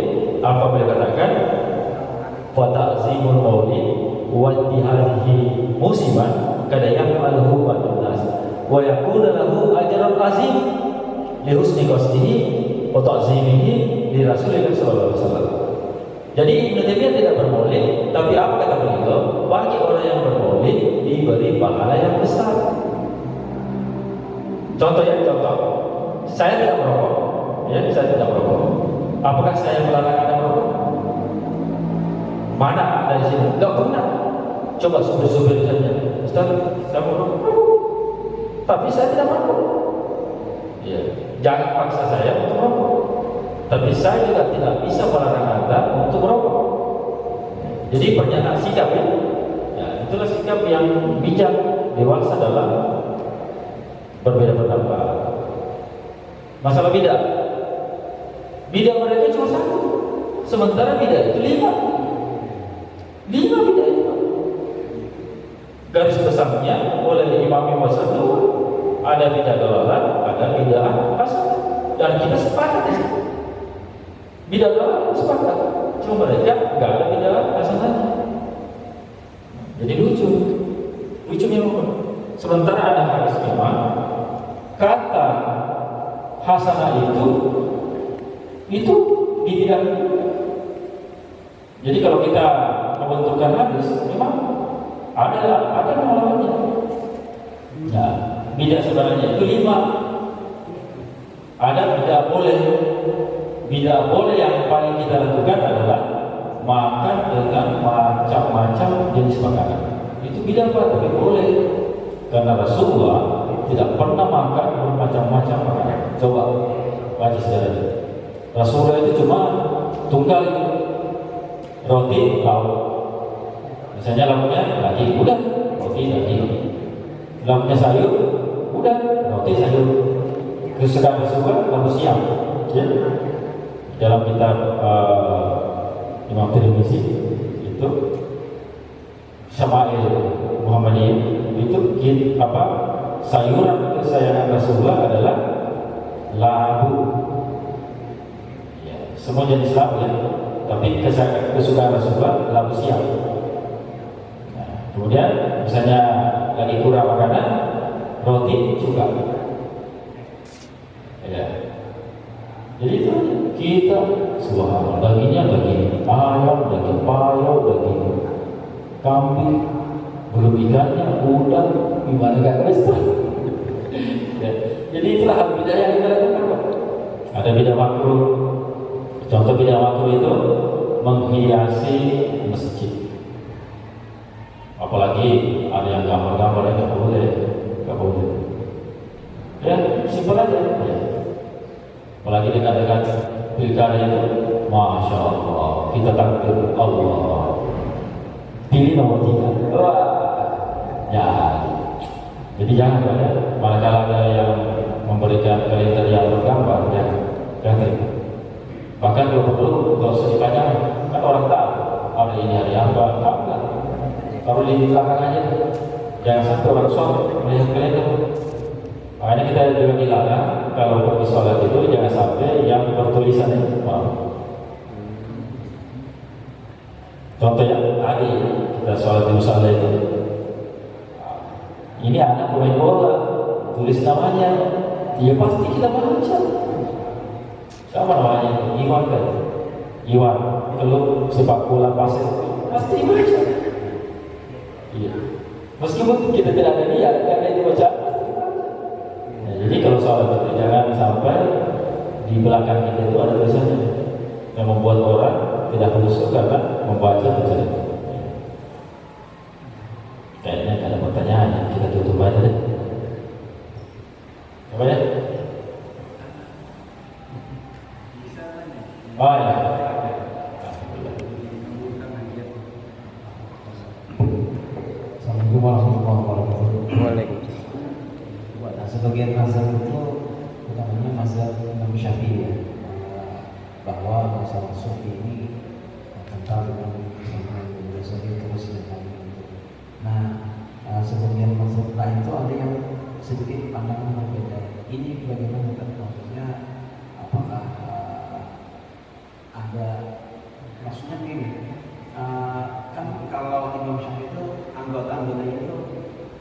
apa beliau katakan? Fa ta'zimul maulid wa ittihadihi musiban kada yaqbaluhu an-nas wa yakunu lahu ajrun azim li husni qasdihi wa ta'zimihi li Rasulillah sallallahu alaihi wasallam. Jadi Ibnu Taimiyah tidak bermaulid, tapi apa kata beliau? Bagi orang yang bermaulid diberi pahala yang besar. Contoh ya, contoh. Saya tidak merokok, ya, saya tidak merokok. Apakah saya melarang Anda merokok? Mana dari sini? Enggak pernah. Coba supir-supir saja. Ustaz, saya merokok. Tapi saya tidak merokok. Ya, jangan paksa saya untuk merokok. Tapi saya juga tidak bisa melarang Anda untuk merokok. Jadi pernyataan sikap ya, ya itulah sikap yang bijak, dewasa dalam berbeda pendapat. Masalah bidah mereka cuma satu, sementara bidah itu lima bidah itu. Garis besarnya oleh Imam Wasaddu ada bidah dalalah, ada bidah hasan, dan kita sepakat ya. Bidah dalalah sepakat, cuma mereka nggak ada bidah hasan saja. Jadi lucu memang. Sementara ada hadis Imam kata hasanah itu dibilang. Jadi kalau kita membentukkan hadis, memang ada pengalamannya. Nah, bidah sebenarnya itu lima. Ada bidah boleh. Bidah boleh yang paling kita lakukan adalah makan dengan macam-macam jenis makanan. Itu bidah apa? Tapi boleh. Karena Rasulullah tidak pernah makan bermacam-macam makanan. Coba baca sejarah. Rasulullah itu cuma tunggal itu, roti lauk. Misalnya lauknya daging, udah roti daging. Lauknya sayur, udah roti sayur. Kesukaan lalu siang. Ya. Dalam kitab Imam Tirmidzi itu Syama'il Muhammadiyah itu sayuran kesayangan Rasulullah adalah labu. Ya, semua jenis labu ya. Tapi kesukaan Rasulullah labu siap. Nah, kemudian misalnya lagi kurang makanan, roti juga. Ya. Jadi itu kita subhanallah dagingnya daging ayam, daging payau, daging kambing, belum ikannya, udang, gimana gak Kristen? Ya. Jadi itulah hal bid'ah yang kita lakukan. Ada bid'ah makruh. Contoh bid'ah makruh itu menghiasi masjid. Apalagi ada yang gambar-gambar yang nggak boleh. Ya simpel aja. Ya. Apalagi dekat-dekat pilkada itu, masya Allah, kita takbir Allah. Pilih nomor 3. Wah, ya. Jadi jangan ya. Manakala ada yang memberikan kalender yang bergambar, ya, jangan. Bahkan kalau perlu, kalau usah dipanjang, kan orang tahu hari ini hari apa, enggak. Taruh di belakang aja. Jangan sampai orang sholat melihat kalender. Makanya kita juga dilarang kalau pergi sholat itu jangan sampai yang bertulisan itu. Contohnya tadi kita sholat di musala itu, ini anak pemain bola, tulis namanya, ya pasti kita baca. Sama namanya itu, Iwan kan? Iwan, kalau sepak bola pasir, pasti baca. Iya. Meskipun kita tidak ada niat, karena itu baca. Nah, jadi kalau sholat itu jangan sampai di belakang kita itu ada tulisannya yang membuat orang tidak khusyuk karena membaca tulisan itu. Kayaknya ada pertanyaan, kita tutup aja deh. Apa ya? Oh ya. Assalamualaikum warahmatullahi wabarakatuh. Waalaikumsalam. Nah, sebagian mazhab itu utamanya mazhab Imam Syafi'i ya, bahwa masalah sufi ini kental dengan filosofi terus dan lain-lain. Nah, sebagian mazhab lain itu ada yang sedikit pandangan berbeda. Ini bagaimana kan? Maksudnya apakah ada maksudnya gini? Kan kalau Imam Syafi'i itu anggota-anggotanya itu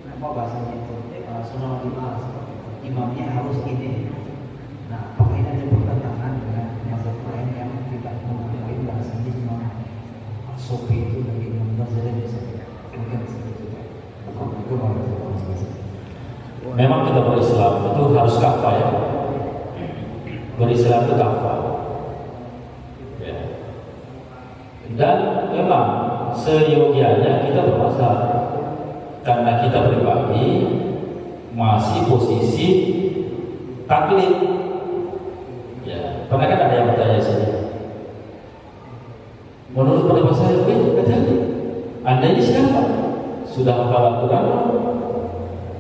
apa bahasanya itu sunnah jamaah seperti itu. Imamnya harus ini. Nah, apakah ini ada bertentangan dengan mazhab lain yang tidak mengakui bahasanya Imam Syafi'i itu dari Imam Ghazali misalnya? Mungkin seperti itu. Itu Memang kita berislam itu harus kafah ya. Berislam itu kafah. Ya. Dan memang seyogianya kita bermasalah karena kita pribadi masih posisi taklid. Ya, pernah kan ada yang bertanya sini. Menurut pendapat saya, katakan, Anda ini siapa? Sudah hafal Al-Quran?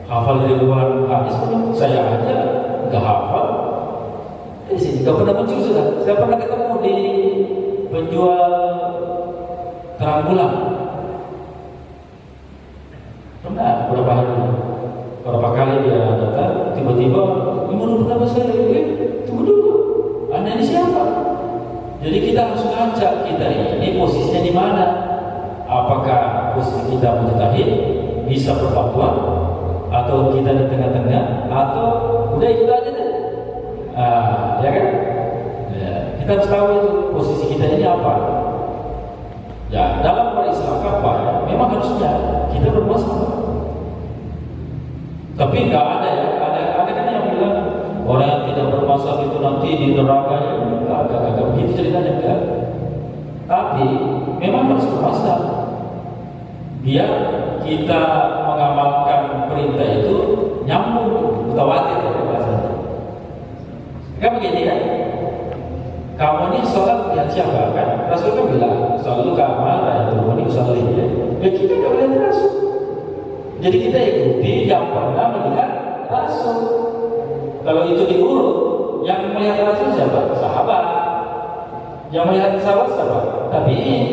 Hafal di luar hadis pun? Saya aja nggak hafal. Di sini nggak pernah muncul sudah. Saya pernah ketemu di penjual terang bulan. Pernah beberapa hari, beberapa kali dia datang, tiba-tiba, menurut pendapat saya, tunggu dulu, Anda ini siapa? Jadi kita harus ngajak kita ini posisinya di mana? Apakah posisi kita mujtahid, bisa berfatwa, atau kita di tengah-tengah, atau udah ikut aja deh? Ya kan? Ya, kita harus tahu itu posisi kita ini apa. Ya, dalam berislam apa ya? Memang harusnya kita bermasalah. Tapi nggak ada ya, ada kan yang bilang orang yang tidak bermasalah itu nanti di neraka ya, agak begitu ceritanya enggak. Tapi memang harus bermasalah. Biar kita mengamalkan perintah itu nyambung, mutawatir ya bahasanya. Kan begini ya? Kamu ini sholat lihat siapa kan? Rasul kan bilang, selalu keamanan itu ini usahain ya. Ya kita nggak melihat Rasul. Jadi kita ikuti yang pernah melihat Rasul. Kalau itu diurut, yang melihat Rasul siapa? Sahabat. Yang melihat sahabat siapa? Tabi'in.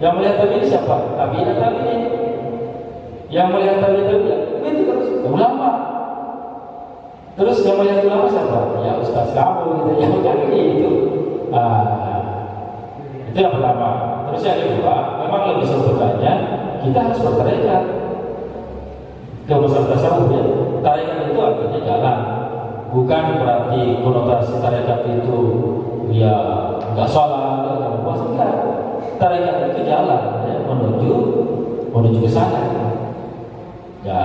Yang melihat tabi'in siapa? Tabi'in. Yang melihat tabi'in itu terus ulama. Terus yang melihat ulama siapa? Ya ustaz kamu gitu. Yang kan itu. Itu yang pertama. Terus yang kedua, memang lebih sebetulnya kita harus bertarekat ke masalah tasawuf ya. Tarekat itu artinya jalan. Bukan berarti konotasi tarekat itu dia nggak sholat, nggak puasa, enggak. Tarekat itu jalan ya, menuju ke sana. Ya,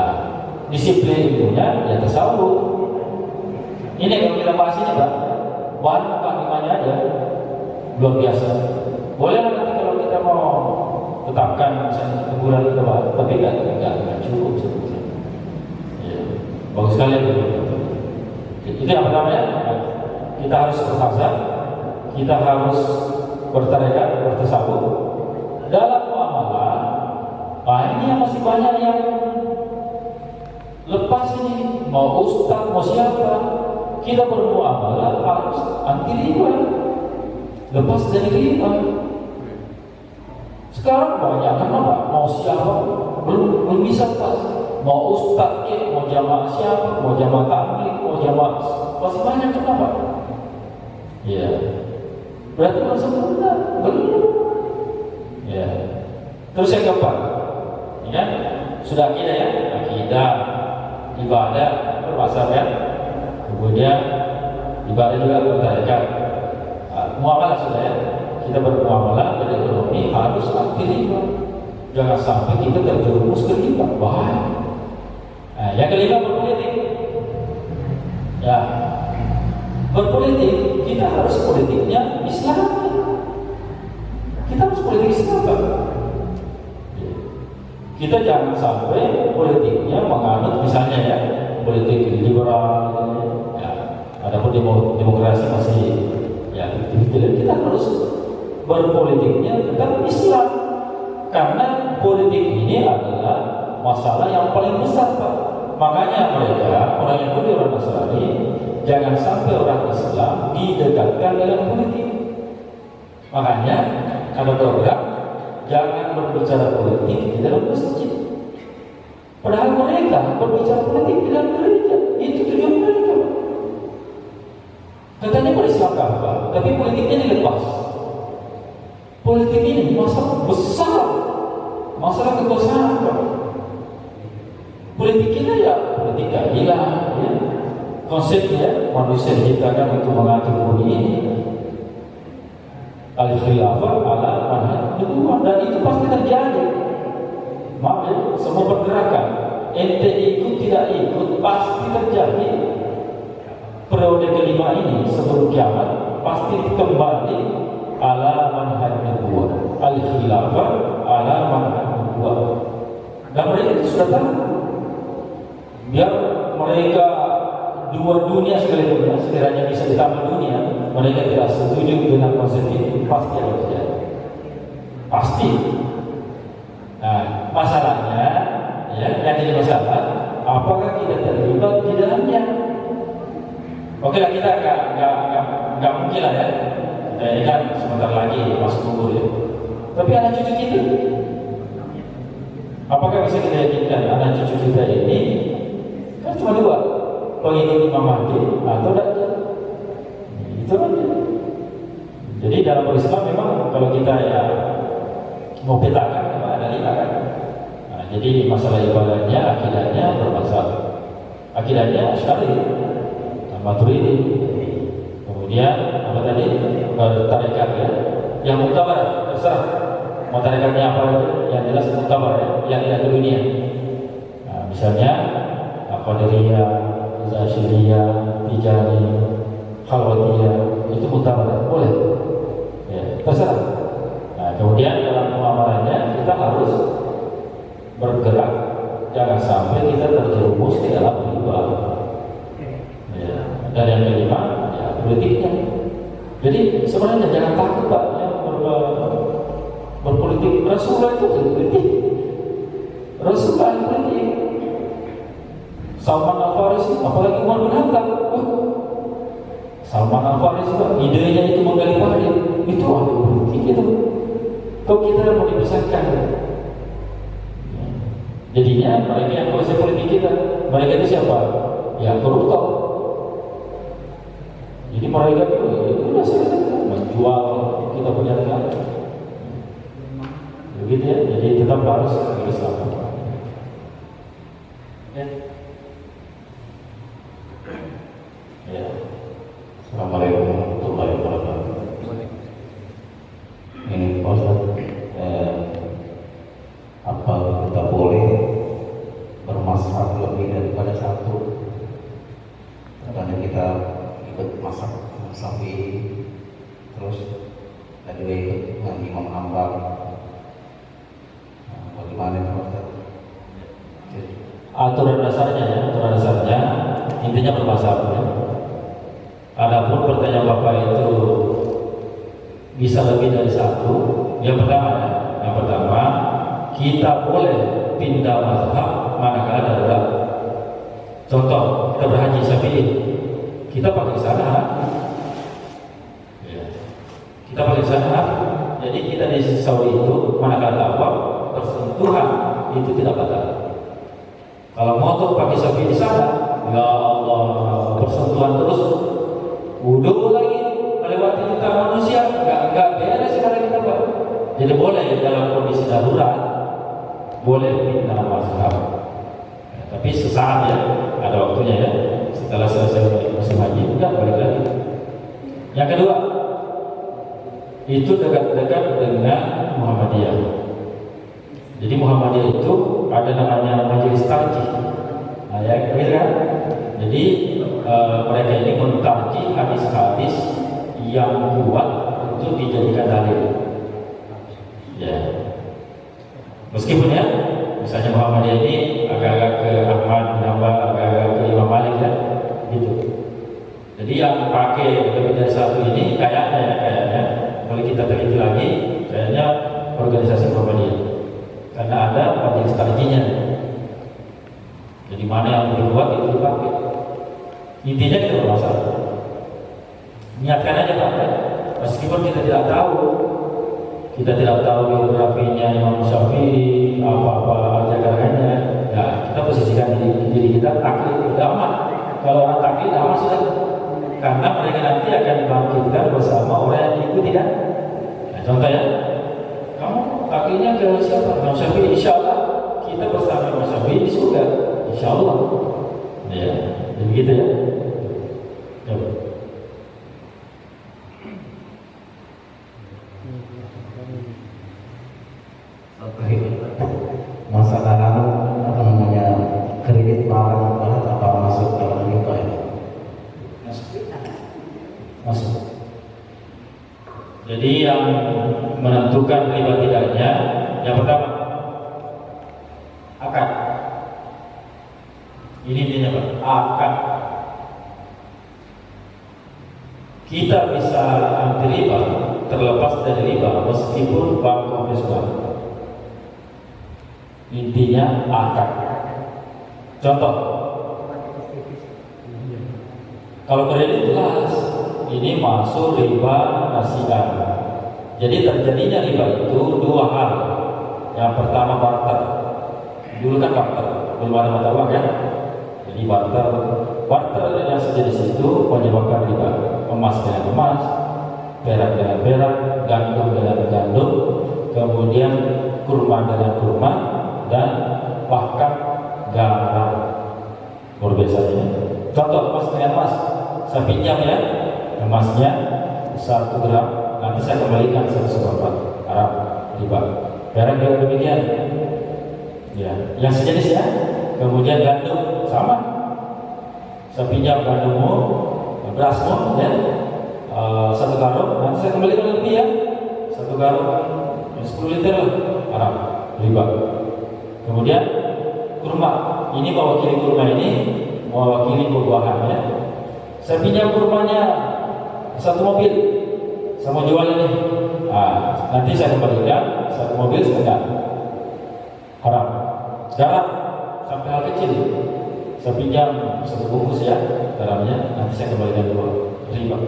disiplin ilmunya ya tasawuf. Ini kalau kita bahas ini Pak, bahan mukadimahnya aja luar biasa. Boleh nanti kalau kita mau tetapkan misalnya teguran kita bahas, tapi nggak cukup sebetulnya. Ya, bagus sekali itu. Itu yang pertama ya. Kita harus berhasab, kita harus bertarekat, bertasawuf dalam muamalah. Ini yang masih banyak yang lepas ini, mau ustaz, mau siapa, kita bermuamalah harus anti riba, lepas dari riba. Sekarang banyak kenapa? Mau siapa belum bisa pas. Mau ustaz, mau jamaah siapa, mau jamaah tabligh, mau jamaah masih banyak kenapa? Ya, berarti belum sempurna, belum. Ya, terus yang keempat, ya, sudah akidah ya, akidah, ibadah, bermasalah ya. Kemudian ibadah juga bertarekat. Muamalah sudah ya, kita bermuamalah berekonomi harus anti riba. Jangan sampai kita terjerumus ke riba, bahaya. Yang kelima berpolitik. Ya, berpolitik kita harus politiknya Islam. Kita harus politik Islam kan? Kita jangan sampai politiknya menganut misalnya ya politik liberal. Ya, adapun demokrasi masih ya kita harus berpolitiknya tetap Islam. Karena politik ini adalah masalah yang paling besar Pak. Makanya mereka, orang Yahudi, orang Nasrani, jangan sampai orang Islam didekatkan dengan politik. Makanya ada program jangan berbicara politik di dalam masjid. Padahal mereka berbicara politik di dalam gereja. Itu tujuan mereka. Katanya berislam Pak, tapi politiknya dilepas. Politik ini masalah besar, masalah kekuasaan Pak. Politik kita ya politik keadilan ya. Konsepnya manusia diciptakan untuk mengatur bumi ini. Al-khilafah ala manhaj nubuwah, dan itu pasti terjadi. Maaf ya, semua pergerakan ente ikut tidak ikut pasti terjadi. Periode kelima ini sebelum kiamat pasti kembali ala manhaj nubuwah, al-khilafah ala manhaj nubuwah. Dan mereka itu sudah tahu. Biar mereka dua dunia sekalipun ya, sekiranya bisa ditambah dunia, mereka tidak setuju dengan konsep ini, pasti ada terjadi. Pasti. Nah, masalahnya ya, yang jadi masalah, apakah kita terlibat di dalamnya? Oke lah, kita nggak mungkin lah ya. Kita ini kan sebentar lagi masuk umur ya. Tapi anak cucu kita, apakah bisa kita yakinkan anak cucu kita ini kan cuma dua, pengikut Imam Mahdi atau Dajjal? Itu aja. Jadi dalam berislam memang kalau kita ya mau petakan memang ada lima kan. Nah, jadi masalah ibadahnya, akidahnya bermasalah. Akidahnya Asy'ari, Maturidi, kemudian apa tadi? Tarekat ya. Yang muktabar terserah. Mau tarekatnya apa yang jelas muktabar ya, yang tidak ke dunia. Nah, misalnya Qadariyah, Zasyiriyah, Tijani, Khalwatiyah, itu muktabar boleh. Ya, terserah. Nah, kemudian dalam muamalahnya kita harus bergerak, jangan sampai kita terjerumus ke dalam riba. Ya, dan yang kelima, ya politiknya. Jadi sebenarnya jangan takut Pak ya, berpolitik. Rasulullah itu politik. Rasulullah politik. Salman Al-Farisi, apalagi Umar bin Khattab. Salman Al-Farisi Pak, idenya itu menggali pasir, itu ahli politik itu. Kok kita mau dibesarkan? Jadinya mereka yang kuasai politik kita, mereka itu siapa? Ya koruptor. Jadi mereka itu udah menjual kita punya negara. Begitu ya. Jadi tetap harus bersama. Ya. Assalamualaikum warahmatullahi wabarakatuh. Ini Pak Ustaz, apa kita boleh bermasak lebih daripada satu? Katanya kita ikut masak sapi, terus tadi ikut dengan Imam Hambal. Bagaimana Pak Ustaz? Aturan dasarnya intinya bermasak. Ya. Adapun pertanyaan Bapak itu bisa lebih dari satu. Yang pertama, kita boleh pindah mazhab manakala darurat. Contoh, kita berhaji Syafi'i, kita pakai sana. Ya. Kita pakai sana. Jadi kita di Saudi itu manakala tawaf persentuhan itu tidak batal. Kalau motor pakai Syafi'i di sana, ya Allah, persentuhan terus, wudu lagi melewati jutaan manusia, enggak beres sekarang kita Pak. Jadi boleh dalam kondisi darurat boleh pindah mazhab, ya, tapi sesaat ya, ada waktunya ya. Setelah selesai musim haji udah balik lagi. Yang kedua, itu dekat-dekat dengan Muhammadiyah. Jadi Muhammadiyah itu ada namanya majelis tarjih. Nah, ya, kan? Jadi mereka ini mentarjih hadis-hadis yang kuat untuk dijadikan dalil. Ya. Meskipun ya, misalnya Muhammadiyah ini agak-agak ke Ahmad bin Hanbal, agak-agak ke Imam Malik ya, gitu. Jadi yang pakai lebih dari satu ini kayaknya, kalau kita teliti lagi, kayaknya organisasi Muhammadiyah. Karena ada majelis tarjihnya. Jadi mana yang lebih kuat itu dipakai. Intinya kita bermasalah. Niatkan aja Pak. Meskipun kita tidak tahu biografinya Imam Syafi'i, apa-apa ajarannya, ya kita posisikan diri kita taklid, udah aman. Kalau orang taklid aman sudah. Karena mereka nanti akan dibangkitkan bersama orang yang diikuti kan. Nah, contoh ya, kamu taklidnya ke siapa? Imam Syafi'i, insya Allah kita bersama Imam Syafi'i di surga, insya Allah. Ya, begitu ya. Masalah apa namanya kredit barang apa masuk dalam riba ya? Masuk. Jadi yang menentukan riba tidaknya yang pertama akad. Ini intinya Pak, akad. Kita bisa anti riba terlepas dari riba meskipun bank konvensional. Intinya akad. Contoh, kalau kredit jelas ini masuk riba nasiah. Jadi terjadinya riba itu dua hal. Yang pertama barter. Dulu kan barter, belum ada mata uang ya. Jadi barter yang sejenis itu menyebabkan riba. Emas dengan emas, perak dengan perak, gandum dengan gandum, kemudian kurma dengan kurma, dan bahkan garam. Luar biasa ini. Contoh emas dengan emas, saya pinjam ya emasnya 1 gram, nanti saya kembalikan 1/4, haram, riba. Perak juga demikian. Ya, yang sejenis ya. Kemudian gandum sama, saya pinjam gandummu, berasmu ya, 1 karung, nanti saya kembalikan lebih ya, 1 karung 10 liter lah, haram, riba. Kemudian kurma, ini mewakili kurma ini, mewakili buah-buahan ya. Saya pinjam kurmanya 1 mobil, saya mau jual ini, nanti saya kembalikan 1 mobil setengah, haram. Garam sampai hal kecil, saya pinjam 1 bungkus ya garamnya, nanti saya kembalikan 2, riba.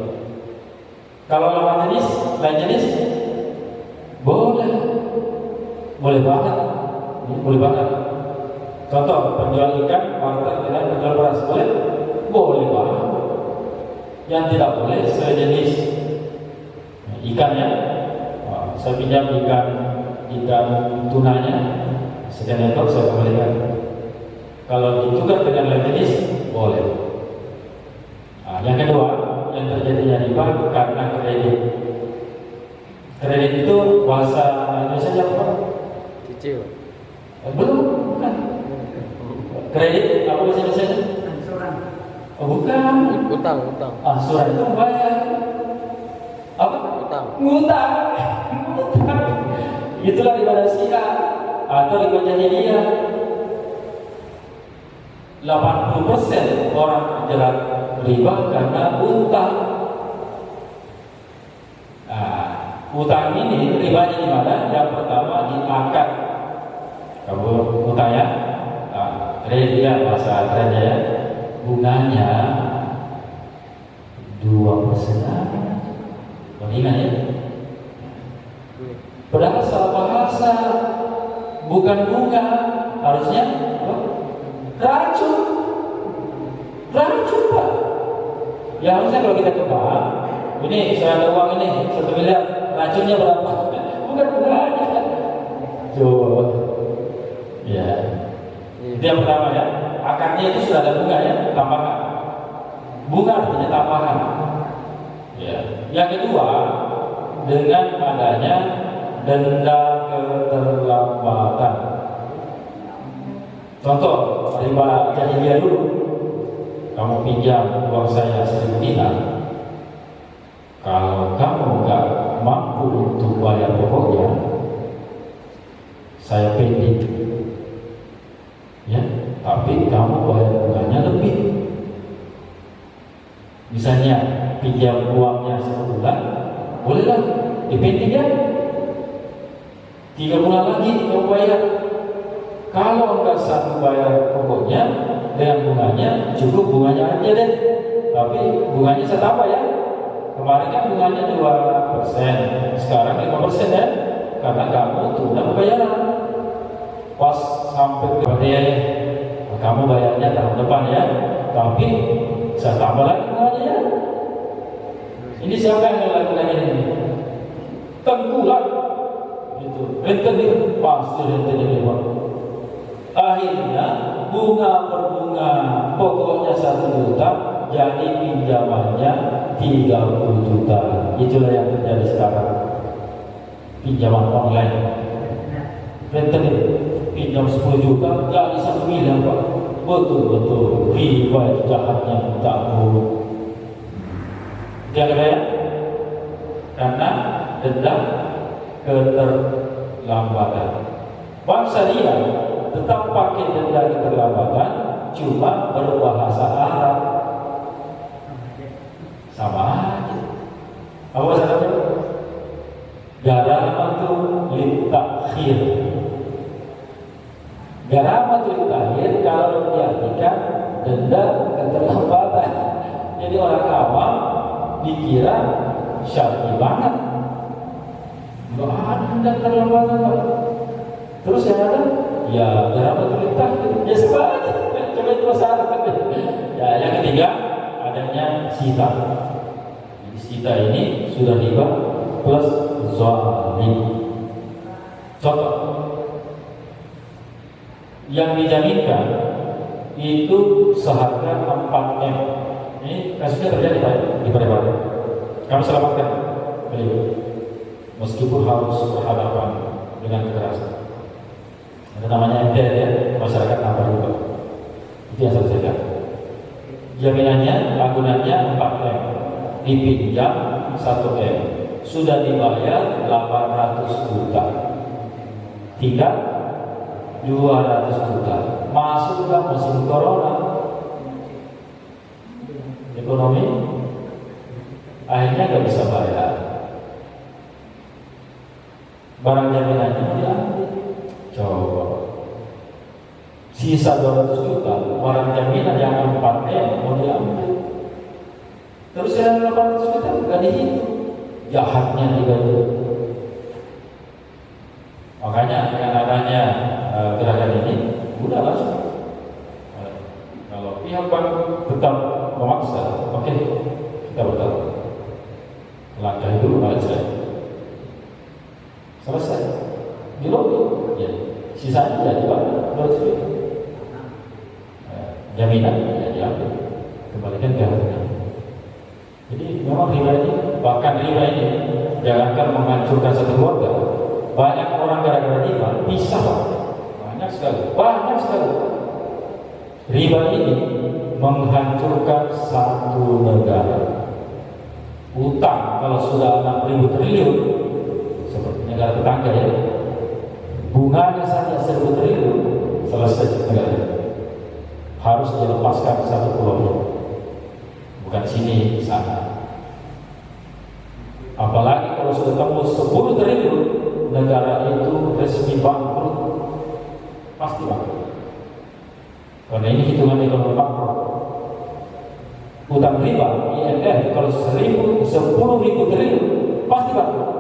Kalau lain jenis boleh. Boleh banget, boleh banget. Contoh, penjual ikan, warteg dengan penjual beras, boleh? Boleh banget. Yang tidak boleh sejenis ikan ya. Saya pinjam ikan tunanya, sekian ekor saya kembalikan. Kalau ditukar dengan lain jenis, boleh. Yang kedua, yang terjadinya riba karena kredit. Kredit itu bahasa Indonesia apa? Cicil. Belum, bukan. Kredit apa bahasa Indonesia? Angsuran. Oh, bukan. Utang. Angsuran itu membayar. Apa? Ngutang. Itulah riba nasiah atau riba jahiliyah. 80% orang terjerat riba karena utang. Utang ini ribanya di mana? Yang pertama di akad. Kamu utang ya? Kredit ya, bahasa trennya ya. Bunganya 2%. Ingat ya? Padahal salah bahasa, bukan bunga, harusnya apa? Racun Pak. Ya harusnya kalau kita ke bank, ini saya ada uang ini 1 miliar, racunnya berapa? Bukan bunganya. Coba. Ya. Itu yang pertama ya. Akadnya itu sudah ada bunga ya, tambahan. Bunga artinya tambahan. Ya. Yang kedua, dengan adanya denda keterlambatan. Contoh, riba jahiliyah dulu. Kamu pinjam uang saya 1.000 dinar. Kalau kamu nggak mampu untuk bayar pokoknya, saya pending. Ya, tapi kamu bayar bunganya lebih. Misalnya pinjam uangnya 1 bulan, bolehlah dipending ya. 3 bulan lagi kamu bayar. Kalau enggak sanggup bayar pokoknya dengan bunganya, cukup bunganya aja deh. Tapi bunganya saya tambah ya. Kemarin kan bunganya 2%, sekarang 5% ya. Karena kamu tunda pembayaran. Pas sampai ke kamu bayarnya tahun depan ya. Tapi saya tambah lagi bunganya ya. Ini siapa yang melakukan ini? Tengkulak gitu. Rentenir pasti rentenir Pak. Akhirnya bunga per bunga pokoknya 1 juta, jadi pinjamannya 30 juta. Itulah yang terjadi sekarang. Pinjaman online. Rentenir pinjam 10 juta jadi 1 miliar Pak. Betul riba itu jahatnya tak buruk. Jangan ya, karena denda keterlambatan. Bank Syariah tetap pakai denda keterlambatan, cuma berbahasa Arab. Sama aja. Apa bahasa Arabnya? Garamatu litakhir. Garamatu litakhir kalau diartikan denda keterlambatan. Jadi orang awam dikira syar'i banget. Enggak ada denda keterlambatan. Terus yang ada ya garamatu litakhir. Ya sebaliknya. Coba itu masalah. Ya yang ketiga adanya sita. Jadi sita ini sudah riba plus zalim. Contoh yang dijaminkan itu seharga 4M. Ini kasusnya terjadi di Parepare. Kami selamatkan beliau, meskipun harus berhadapan dengan kekerasan. Ada namanya MTR ya, masyarakat tanpa riba. Itu yang saya selesaikan. Jaminannya, agunannya 4M, dipinjam 1M, sudah dibayar 800 juta, tinggal 200 juta. Masuklah musim corona, ekonomi akhirnya nggak bisa bayar. Barang jaminannya mau diambil. Coba sisa 200 juta, barang jaminan yang 4M mau diambil. Terus yang 800 juta nggak dihitung. Jahatnya juga itu. Makanya yang dari dulu aja. Selesai. Di logo, ya. Sisanya jadi apa? 200 ribu. Jaminan ya diambil, kembalikan ke harga. Jadi memang riba ini, bahkan riba ini jangankan menghancurkan satu keluarga, banyak orang gara-gara riba bisa, banyak sekali. Riba ini menghancurkan satu negara. Utang kalau sudah 6.000 triliun seperti negara tetangga ya, bunganya saja 1.000 triliun, selesai negara. Harus dilepaskan satu pulau, bukan sini, sana. Apalagi kalau sudah tembus 10 triliun, negara itu resmi bangkrut, pasti bangkrut. Karena ini hitungan ekonomi bangkrut. Utang riba IMF kalau 10.000 triliun pasti bangkrut.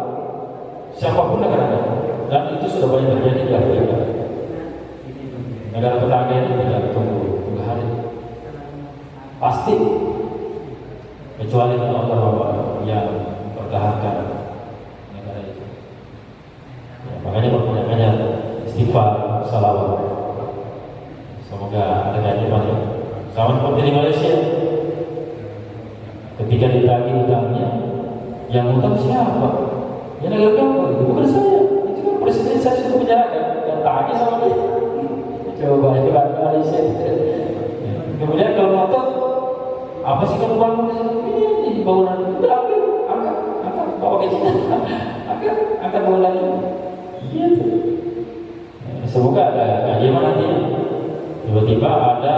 Siapapun negaranya, dan itu sudah banyak terjadi di Afrika. Negara tetangga ini tidak tunggu hari, pasti, kecuali Allah yang mempertahankan negara itu. Ya, makanya banyak istighfar, salawat. Semoga ada keajaibannya. Sama seperti di Malaysia, ketika ditagih utangnya, yang utang siapa? Ya negara kamu, itu bukan saya. Itu kan presiden saya sudah menyerahkan, yang tagih sama dia. Coba itu Malaysia. Kemudian kalau motor, apa sih kamu bangun? Ini bangunan, udah ambil, angkat, bawa ke Cina, angkat bawa lagi. Gitu. Semoga ada keajaiban nanti. Tiba-tiba ada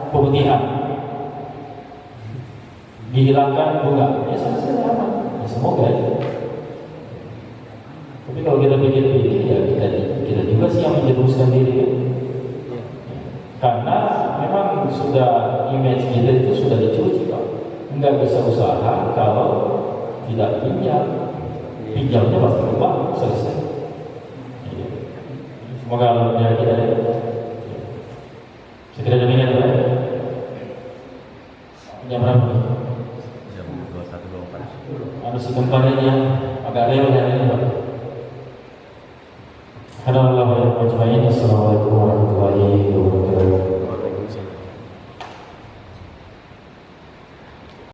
pemutihan, dihilangkan bunga, ya selesai aman. Ya, semoga ya. Tapi kalau kita pikir-pikir ya kita juga sih yang menjerumuskan diri kan? Karena memang sudah image kita itu sudah dicuci Pak. Enggak bisa usaha kalau tidak pinjam. Pinjamnya pasti ke bank, selesai. Semoga Allah menjaga kita ya. Sekira demikian Pak. Jam berapa? Jam 21.24. Ada si kemparnya agak lewat hari ini Pak.